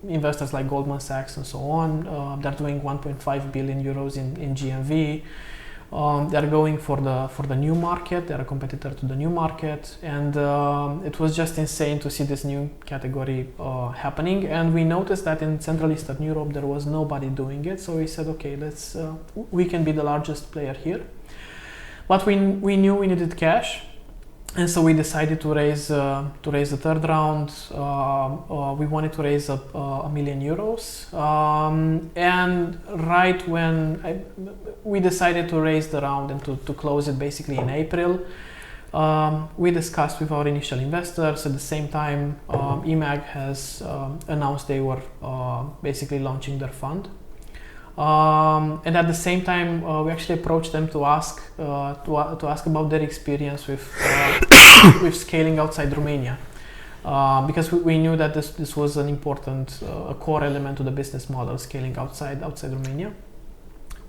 investors like Goldman Sachs and so on. They're doing 1.5 billion euros in GMV. They're going for the new market. They're a competitor to the new market, and it was just insane to see this new category happening. And we noticed that in Central Eastern Europe there was nobody doing it. So we said, okay, we can be the largest player here. But we knew we needed cash. And so we decided to raise the third round. We wanted to raise €1 million, and right when we decided to raise the round and to close it basically in April, we discussed with our initial investors. At the same time, EMAG has announced they were basically launching their fund. And at the same time, we actually approached them to ask about their experience with scaling outside Romania, because we knew that this was an important a core element to the business model, scaling outside Romania.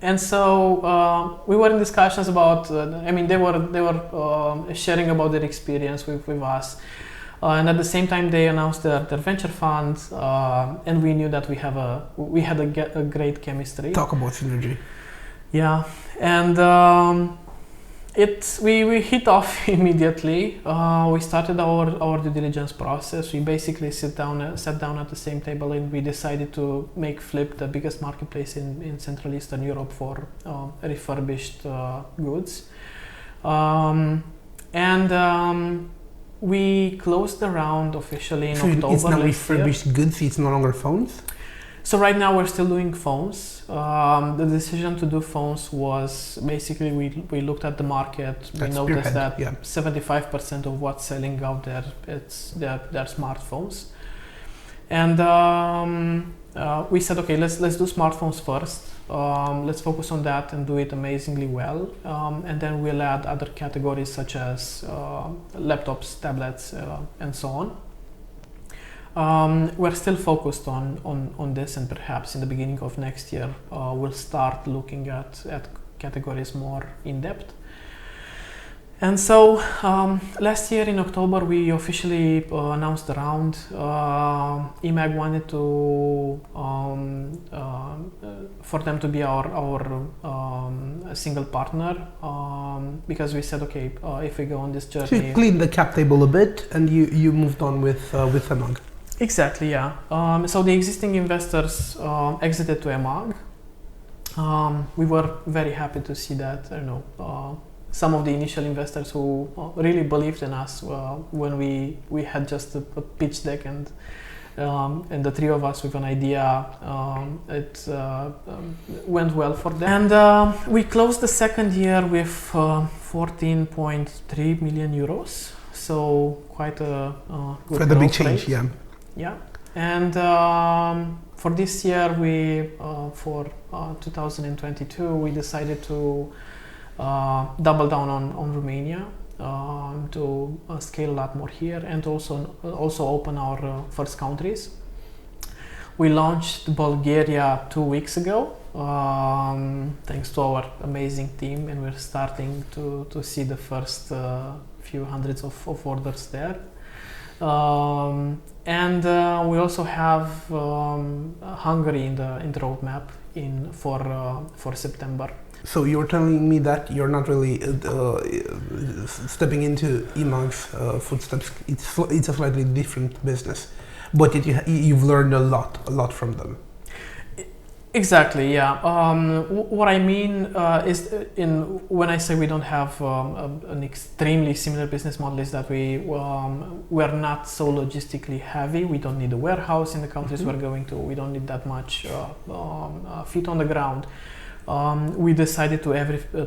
And so we were in discussions about. They were sharing about their experience with us. And at the same time, they announced their venture fund, and we knew that we had a great chemistry. Talk about synergy. Yeah, and we hit off immediately. We started our due diligence process. We basically sat down at the same table, and we decided to make Flip the biggest marketplace in Central Eastern Europe for refurbished goods, we closed the round officially in October. It's now refurbished goods, it's no longer phones? So right now we're still doing phones. The decision to do phones was basically we looked at the market. We noticed that 75% of what's selling out there, they're smartphones. And we said, okay, let's do smartphones first. Let's focus on that and do it amazingly well, and then we'll add other categories such as laptops, tablets, and so on. We're still focused on this, and perhaps in the beginning of next year we'll start looking at categories more in depth. And so last year in October we officially announced the round. EMAG wanted for them to be our single partner, because we said, okay, if we go on this journey. So you cleaned the cap table a bit, and you moved on with EMAG. Exactly, yeah. So the existing investors exited to EMAG. We were very happy to see that. Some of the initial investors who really believed in us when we had just a pitch deck and the three of us with an idea, it went well for them. And we closed the second year with 14.3 million euros. So quite a good quite a big change, rate. Yeah. And for this year, for 2022, we decided to double down on Romania, to scale a lot more here, and also open our first countries. We launched Bulgaria 2 weeks ago, thanks to our amazing team, and we're starting to see the first few hundreds of orders there. And we also have Hungary in the roadmap for September. So you're telling me that you're not really stepping into EMAG's footsteps. It's a slightly different business, but you've learned a lot from them. Exactly, yeah. What I mean is, when I say we don't have an extremely similar business model, is that we're not so logistically heavy. We don't need a warehouse in the countries we're going to. We don't need that much feet on the ground. We decided to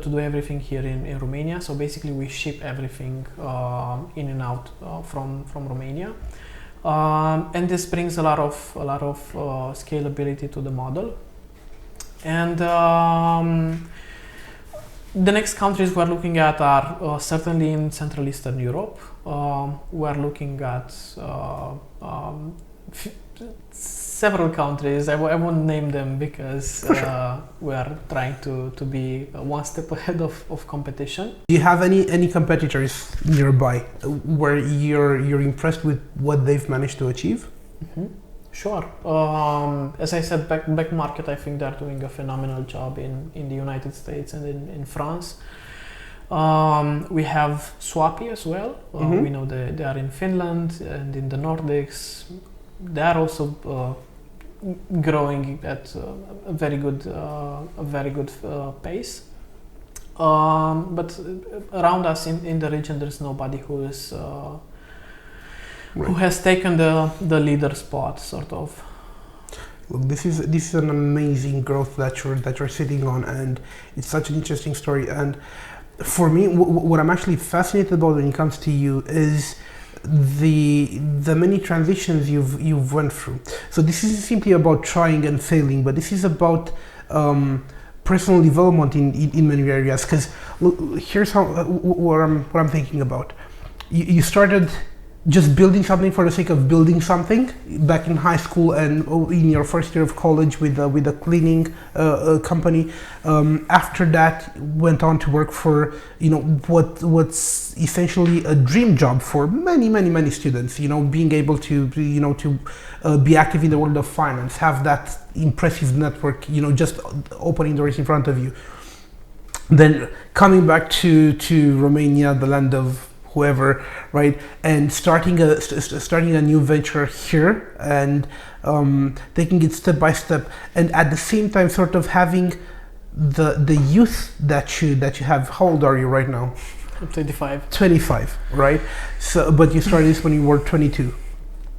do everything here in Romania. So basically, we ship everything in and out from Romania, and this brings a lot of scalability to the model. And the next countries we're looking at are certainly in Central Eastern Europe. We're looking at several countries. I won't name them because we are trying to be one step ahead of competition. Do you have any competitors nearby where you're impressed with what they've managed to achieve? Mm-hmm. Sure. As I said, back market, I think they're doing a phenomenal job in the United States and in France. We have Swappy as well. We know they are in Finland and in the Nordics. They are also growing at a very good pace. But around us in the region, there's nobody who is who has taken the leader spot, sort of. Look, this is an amazing growth that you're sitting on, and it's such an interesting story. And for me, what I'm actually fascinated about when it comes to you is the many transitions you've went through. So this isn't simply about trying and failing, but this is about personal development in many areas. Because here's what I'm thinking about. You started just building something for the sake of building something back in high school and in your first year of college with a cleaning company. After that, went on to work for what's essentially a dream job for many students. Being able to be active in the world of finance, have that impressive network. Just opening doors in front of you. Then coming back to Romania, the land of whoever, right, and starting a new venture here and taking it step by step, and at the same time sort of having the youth that you have. How old are you right now? 25, right? So but you started this when you were 22.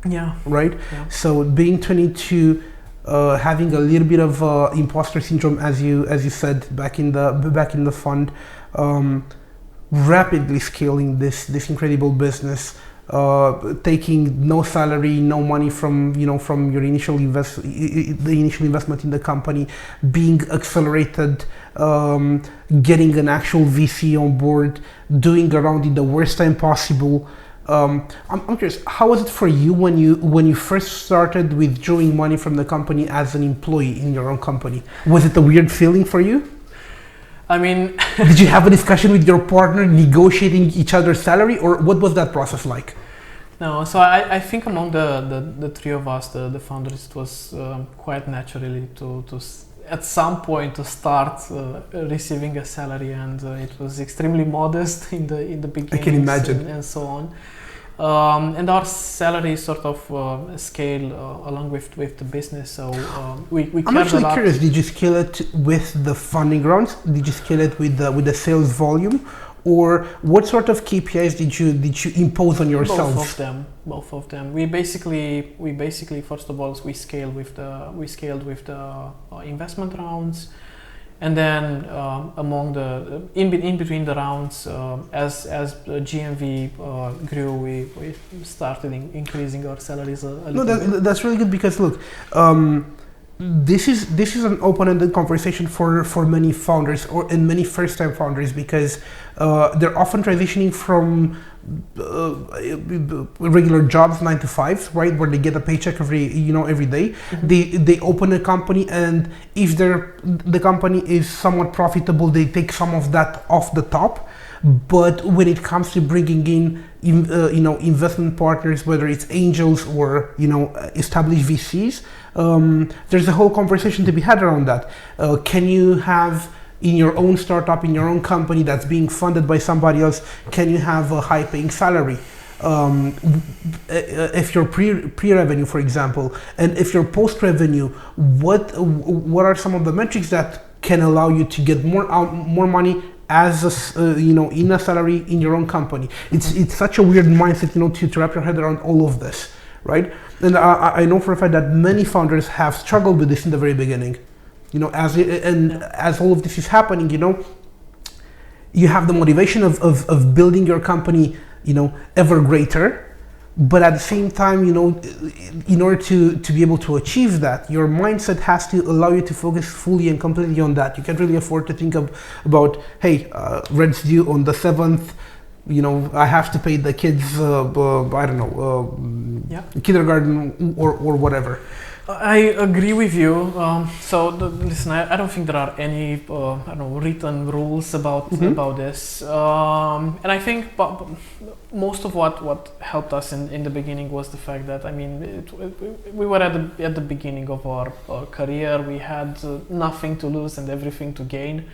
Yeah. Right. Yeah. So being 22, having a little bit of imposter syndrome, as you said back in the fund, rapidly scaling this incredible business, taking no salary, no money from your initial investment in the company, being accelerated, getting an actual VC on board, doing a round in the worst time possible. I'm curious, how was it for you when you first started withdrawing money from the company as an employee in your own company? Was it a weird feeling for you? I mean, did you have a discussion with your partner negotiating each other's salary, or what was that process like? No, so I think among the three of us, the founders, it was quite naturally to at some point to start receiving a salary, and it was extremely modest in the beginning. I can imagine, and so on. And our salary sort of scale along with the business. So we I'm actually curious. Did you scale it with the funding rounds? Did you scale it with the sales volume, or what sort of KPIs did you impose on yourself? Both of them. We basically first of all we scaled with the investment rounds. And then in between the rounds, as GMV grew, we started increasing our salaries a little bit. That's really good, because look, this is an open-ended conversation for many founders and many first-time founders, because they're often transitioning from regular jobs, 9 to 5, right, where they get a paycheck every day. Mm-hmm. They open a company, and if the company is somewhat profitable, they take some of that off the top. But when it comes to bringing in investment partners, whether it's angels or established VCs, there's a whole conversation to be had around that. Can you have, in your own startup, in your own company that's being funded by somebody else, can you have a high-paying salary? If you're pre-revenue, for example, and if you're post-revenue, what are some of the metrics that can allow you to get more money as in a salary in your own company? It's such a weird mindset, to wrap your head around all of this, right? And I know for a fact that many founders have struggled with this in the very beginning. As all of this is happening, you have the motivation of building your company, ever greater. But at the same time, in order to be able to achieve that, your mindset has to allow you to focus fully and completely on that. You can't really afford to think about, hey, rent's due on the 7th. I have to pay the kids, I don't know, kindergarten or whatever. I agree with you. Listen, I don't think there are any written rules about this. And I think most of what helped us in the beginning was the fact that we were at the beginning of our career. We had nothing to lose and everything to gain.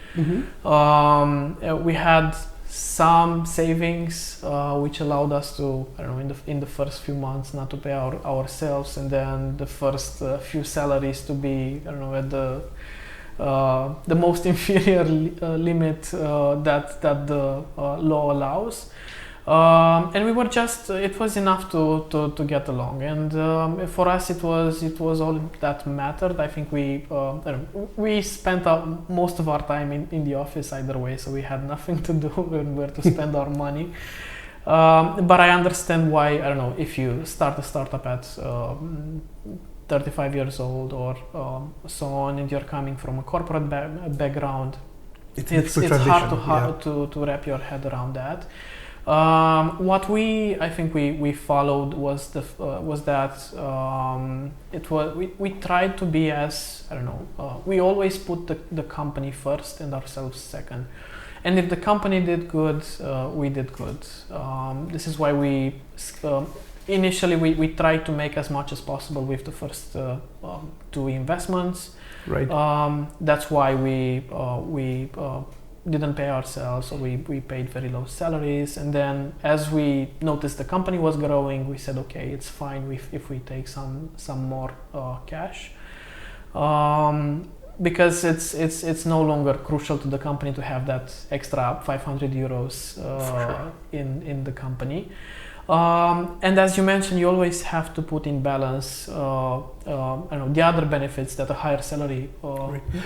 We had some savings which allowed us to, in the first few months not to pay ourselves, and then the first few salaries to be at the most inferior limit that the law allows. And we were it was enough to get along, and for us it was all that mattered. I think we spent most of our time in the office either way, so we had nothing to do and where to spend our money. But I understand why, if you start a startup at 35 years old or so on, and you're coming from a corporate background, it's hard to wrap your head around that. What I think we followed was that we tried to be as we always put the company first and ourselves second, and if the company did good, we did good. This is why we initially we tried to make as much as possible with the first two investments. Right. That's why we didn't pay ourselves, so we paid very low salaries, and then as we noticed the company was growing, we said, okay, it's fine if we take some more cash, because it's no longer crucial to the company to have that extra 500 euros in the company. And as you mentioned, you always have to put in balance the other benefits that a higher salary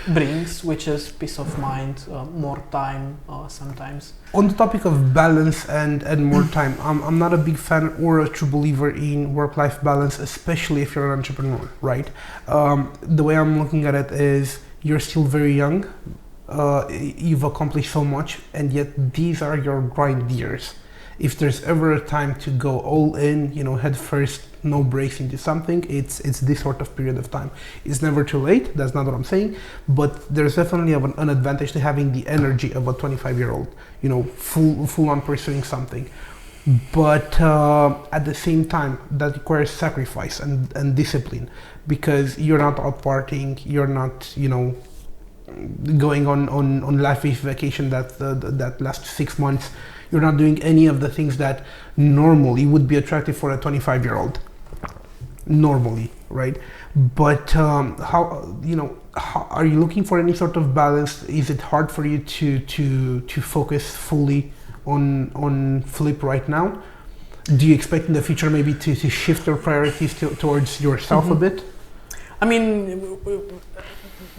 brings, which is peace of mind, more time sometimes. On the topic of balance and more time, I'm not a big fan or a true believer in work-life balance, especially if you're an entrepreneur, right? The way I'm looking at it is you're still very young, you've accomplished so much, and yet these are your grind years. If there's ever a time to go all in, head first, no breaks into something, it's this sort of period of time. It's never too late, that's not what I'm saying, but there's definitely an advantage to having the energy of a 25-year-old, full on pursuing something. But at the same time, that requires sacrifice and discipline, because you're not out partying, you're not, going on lavish vacation that lasts 6 months. You're not doing any of the things that normally would be attractive for a 25-year-old. Normally, right? But how are you looking for any sort of balance? Is it hard for you to focus fully on Flip right now? Do you expect in the future maybe to shift your priorities towards yourself a bit?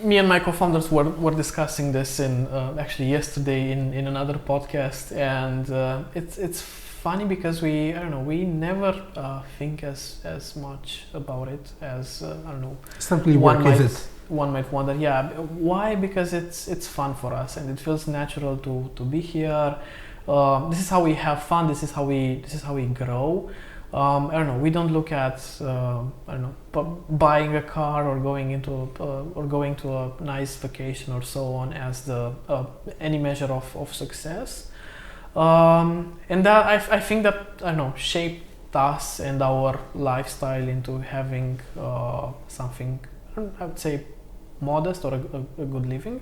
Me and my co-founders were discussing this actually yesterday in another podcast, and it's funny because we never think as much about it as It's not really work, is it? One might wonder, why? Because it's fun for us and it feels natural to be here. This is how we have fun. This is how we grow. We don't look at buying a car or going to a nice vacation or so on as any measure of success. And that I think that shaped us and our lifestyle into having something I would say modest or a good living.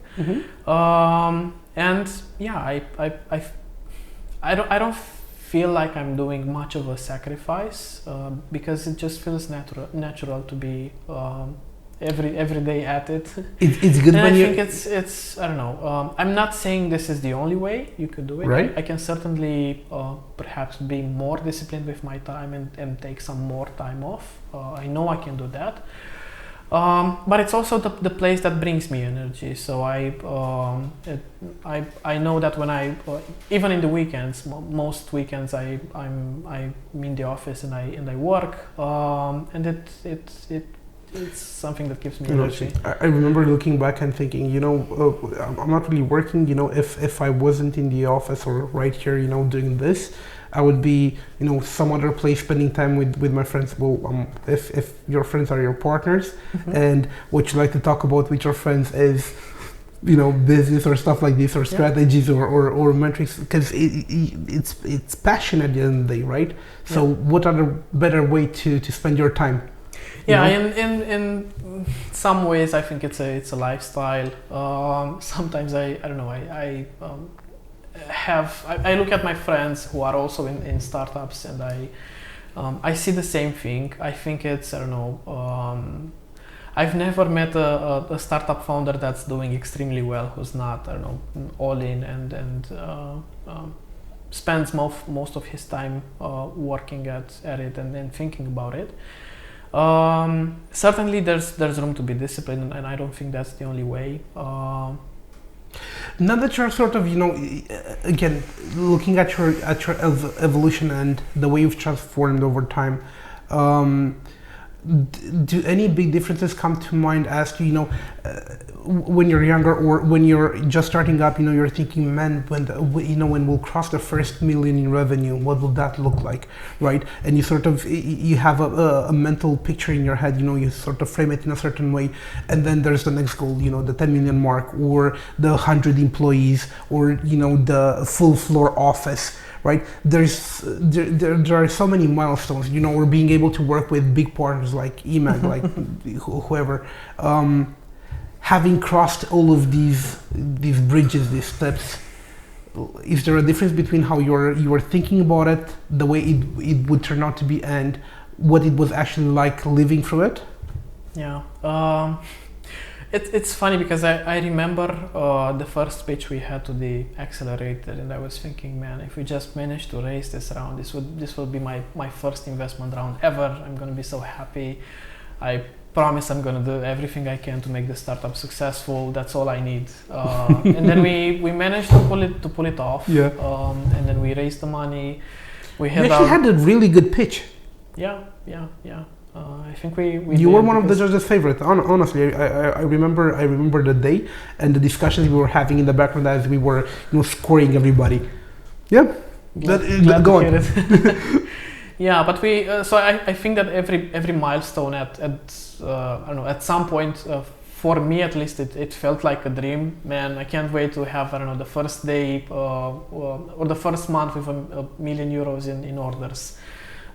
And I don't feel like I'm doing much of a sacrifice because it just feels natural to be every day at it. It's good. And I think it's I don't know. I'm not saying this is the only way you could do it. Right. I can certainly perhaps be more disciplined with my time and take some more time off. I know I can do that. But it's also the place that brings me energy. So I know that when even in the weekends, most weekends I'm in the office and I work, and it's something that gives me energy. I remember looking back and thinking, I'm not really working. If I wasn't in the office or right here, doing this, I would be, some other place spending time with my friends. Well, if your friends are your partners, and what you like to talk about with your friends is, business or stuff like this, or strategies, or metrics, because it's passion at the end of the day, right? So what other better way to spend your time? In some ways I think it's a lifestyle. Sometimes I don't know, I look at my friends who are also in startups, and I see the same thing. I think it's, I don't know, I've never met a startup founder that's doing extremely well, who's not, I don't know, all in and spends most of his time working at it and then thinking about it. Certainly there's room to be disciplined, and I don't think that's the only way. Now that you're sort of, again, looking at your evolution and the way you've transformed over time, do any big differences come to mind as to, when you're younger or when you're just starting up, you're thinking, man, when we'll cross the first million in revenue, what will that look like, right? And you sort of, you have a mental picture in your head, you sort of frame it in a certain way, and then there's the next goal, the 10 million mark, or the 100 employees, or, the full floor office, right? There are so many milestones, we're being able to work with big partners like EMAG, like whoever. Having crossed all of these bridges, these steps, is there a difference between how you were thinking about it, the way it would turn out to be, and what it was actually like living through it? Yeah. It's funny because I remember the first pitch we had to the Techcelerator, and I was thinking, man, if we just managed to raise this round, this will be my first investment round ever. I'm gonna be so happy. I promise I'm gonna do everything I can to make the startup successful. That's all I need. And then we managed to pull it off. Yeah. And then we raised the money. We had a really good pitch. Yeah. I think we you were one of the judges' favorite. Honestly, I remember the day and the discussions we were having in the background as we were scoring everybody. Yeah. Go on. Yeah, but so I think that every milestone at I don't know, at some point, for me at least, it felt like a dream. Man, I can't wait to have, I don't know, the first day or the first month with €1 million in orders.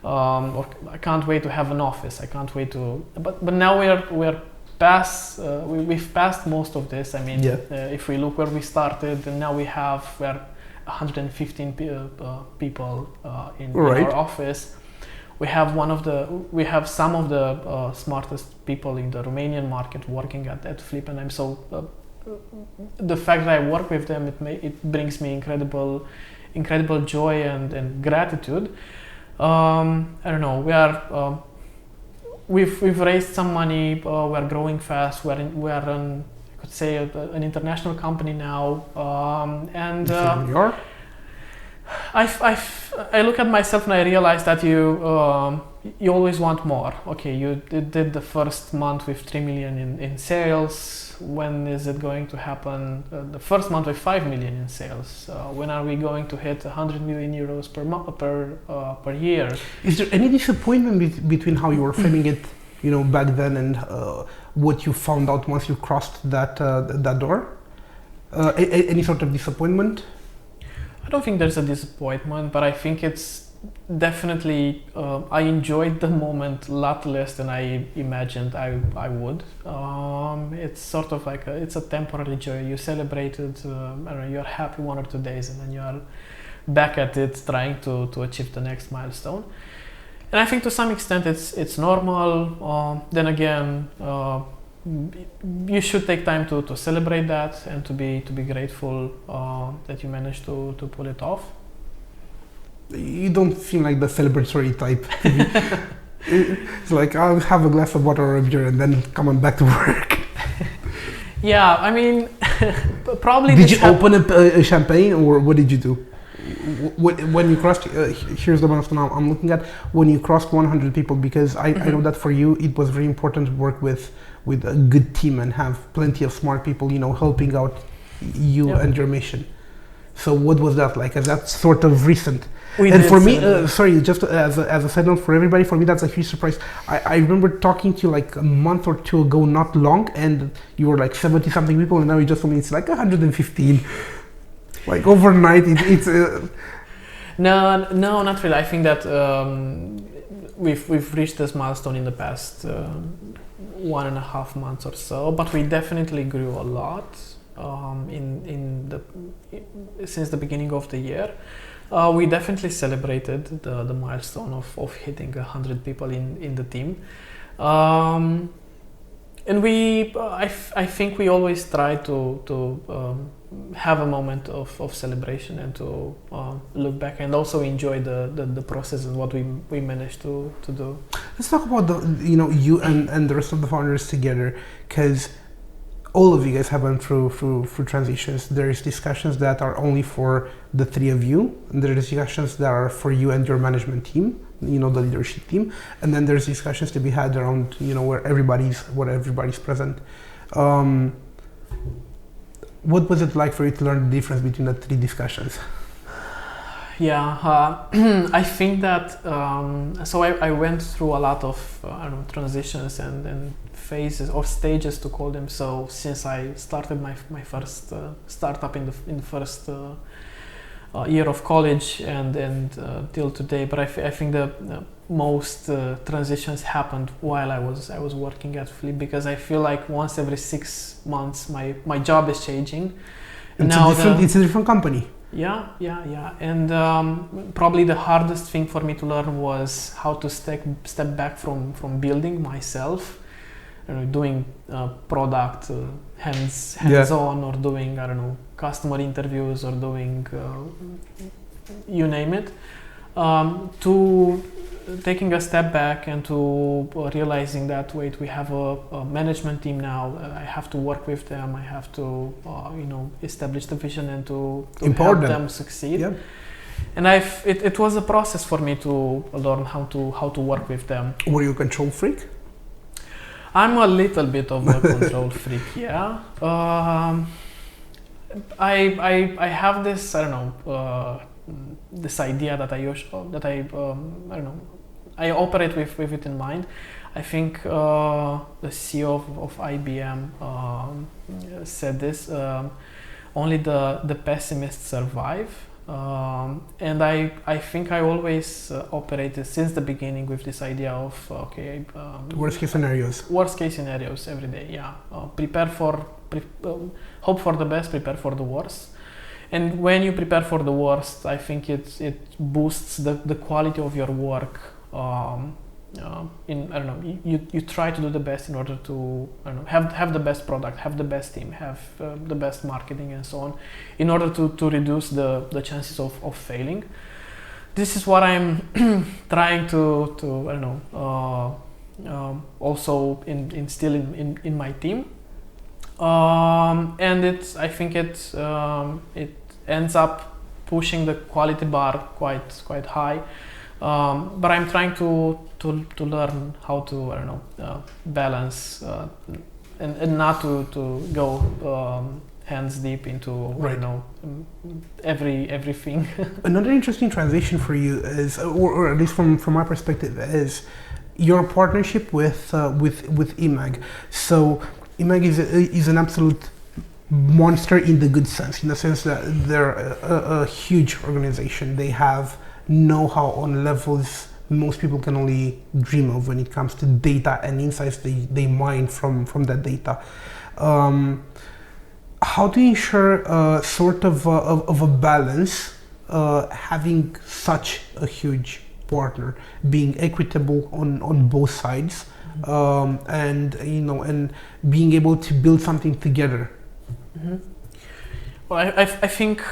Or I can't wait to have an office. I can't wait to. But now we're past. We've passed most of this. I mean, if we look where we started, and now we're 115 people in our office. We have some of the smartest people in the Romanian market working at Flip, and I'm so the fact that I work with them, it brings me incredible joy and gratitude. I don't know. We've raised some money. We're growing fast. We're I could say an international company now. And you are? I look at myself and I realize that you always want more. Okay, you did the first month with 3 million in sales. When is it going to happen? The first month with 5 million in sales. When are we going to hit 100 million euros per year? Is there any disappointment between how you were framing it, back then, and what you found out once you crossed that door? Any sort of disappointment? I don't think there's a disappointment, but I think it's definitely, I enjoyed the moment a lot less than I imagined I would. It's sort of like it's a temporary joy. You celebrate it, I don't know, you're happy 1 or 2 days, and then you're back at it trying to achieve the next milestone. And I think to some extent it's normal. Then again, you should take time to celebrate that and to be grateful that you managed to pull it off. You don't seem like the celebratory type. It's like, I'll have a glass of water or a beer and then come on back to work. Yeah, I mean, probably. Did you open a champagne, or what did you do? When you crossed, here's the milestone I'm looking at, when you crossed 100 people, because I know that for you it was very important to work with a good team and have plenty of smart people, helping out you and your mission. So what was that like? As that's sort of recent, And for me, sorry, just as a side note for everybody, for me that's a huge surprise. I remember talking to you like a month or two ago, not long, and you were like 70 something people, and now you just told me it's like 115. Like overnight, it's. No, not really. I think that we've reached this milestone in the past 1.5 months or so, but we definitely grew a lot since the beginning of the year. We definitely celebrated the milestone of hitting 100 people in the team, and I think we always try to have a moment of celebration and to look back and also enjoy the process and what we managed to do. Let's talk about you and the rest of the founders together, because all of you guys have went through transitions. There's discussions that are only for the three of you, and there's discussions that are for you and your management team, the leadership team, and then there's discussions to be had around where everybody's present. What was it like for you to learn the difference between the three discussions? Yeah, I think that so I went through a lot of transitions and phases or stages, to call them so, since I started my first startup in the first year of college and till today. But I think the most transitions happened while I was working at Flip, because I feel like once every 6 months my job is changing. It's a different company. Yeah. And probably the hardest thing for me to learn was how to step back from building myself, doing product hands-on, or doing customer interviews, or doing you name it, to taking a step back and to realizing that we have a management team now. I have to work with them. I have to establish the vision and to help them succeed. Yeah. And it was a process for me to learn how to work with them. Were you a control freak? I'm a little bit of a control freak, yeah. I have this this idea that I operate with it in mind. I think the CEO of IBM said this: only the pessimists survive. And I think I always operated since the beginning with this idea of worst case scenarios every day. Yeah, hope for the best, prepare for the worst. And when you prepare for the worst, I think it boosts the quality of your work. You try to do the best in order to have the best product, have the best team, have the best marketing and so on, in order to reduce the chances of failing. This is what I'm trying to also instill in my team, and I think it ends up pushing the quality bar quite high. But I'm trying to learn how to balance and not to go hands deep into everything. Another interesting transition for you is, or at least from my perspective, is your partnership with IMAG. So IMAG is an absolute monster in the good sense, in the sense that they're a huge organization. They have know-how on levels most people can only dream of when it comes to data and insights they mine from that data. How do you ensure sort of a balance, having such a huge partner, being equitable on both sides, and being able to build something together? Mm-hmm. Well, I think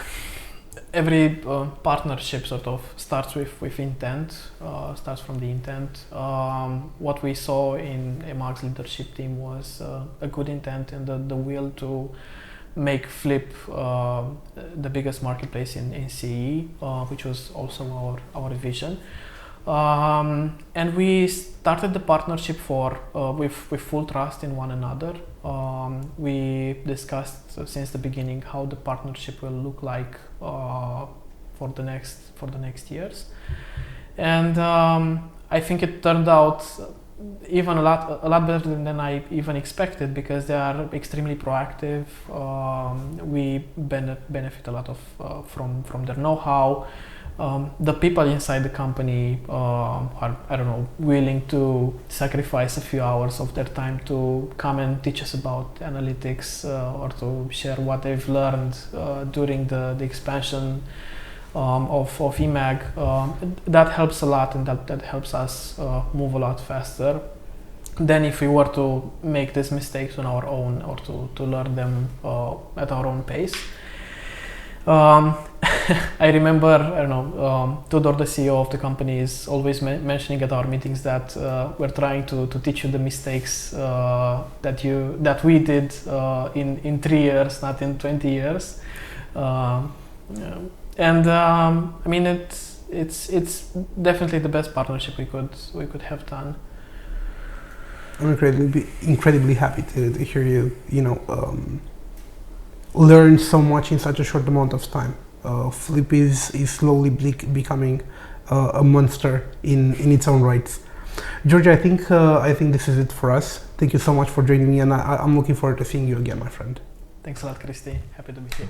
every partnership sort of starts with intent, starts from the intent. What we saw in Mark's leadership team was a good intent and the will to make Flip the biggest marketplace in CE, which was also our vision. And we started the partnership with full trust in one another. We discussed since the beginning how the partnership will look like for the next years. And I think it turned out even a lot better than I even expected, because they are extremely proactive. We benefit a lot of from their know-how. The people inside the company are, I don't know, willing to sacrifice a few hours of their time to come and teach us about analytics, or to share what they've learned during the expansion of eMag. That helps a lot, and that helps us move a lot faster than if we were to make these mistakes on our own, or to learn them at our own pace. I remember, I don't know, Tudor, the CEO of the company, is always mentioning at our meetings that we're trying to teach you the mistakes that we did in 3 years, not in 20 years. And I mean, it's definitely the best partnership we could have done. I'm incredibly happy to hear you, learn so much in such a short amount of time. Flip is slowly becoming a monster in its own rights. George, I think this is it for us. Thank you so much for joining me, and I'm looking forward to seeing you again, my friend. Thanks a lot, Christy. Happy to be here.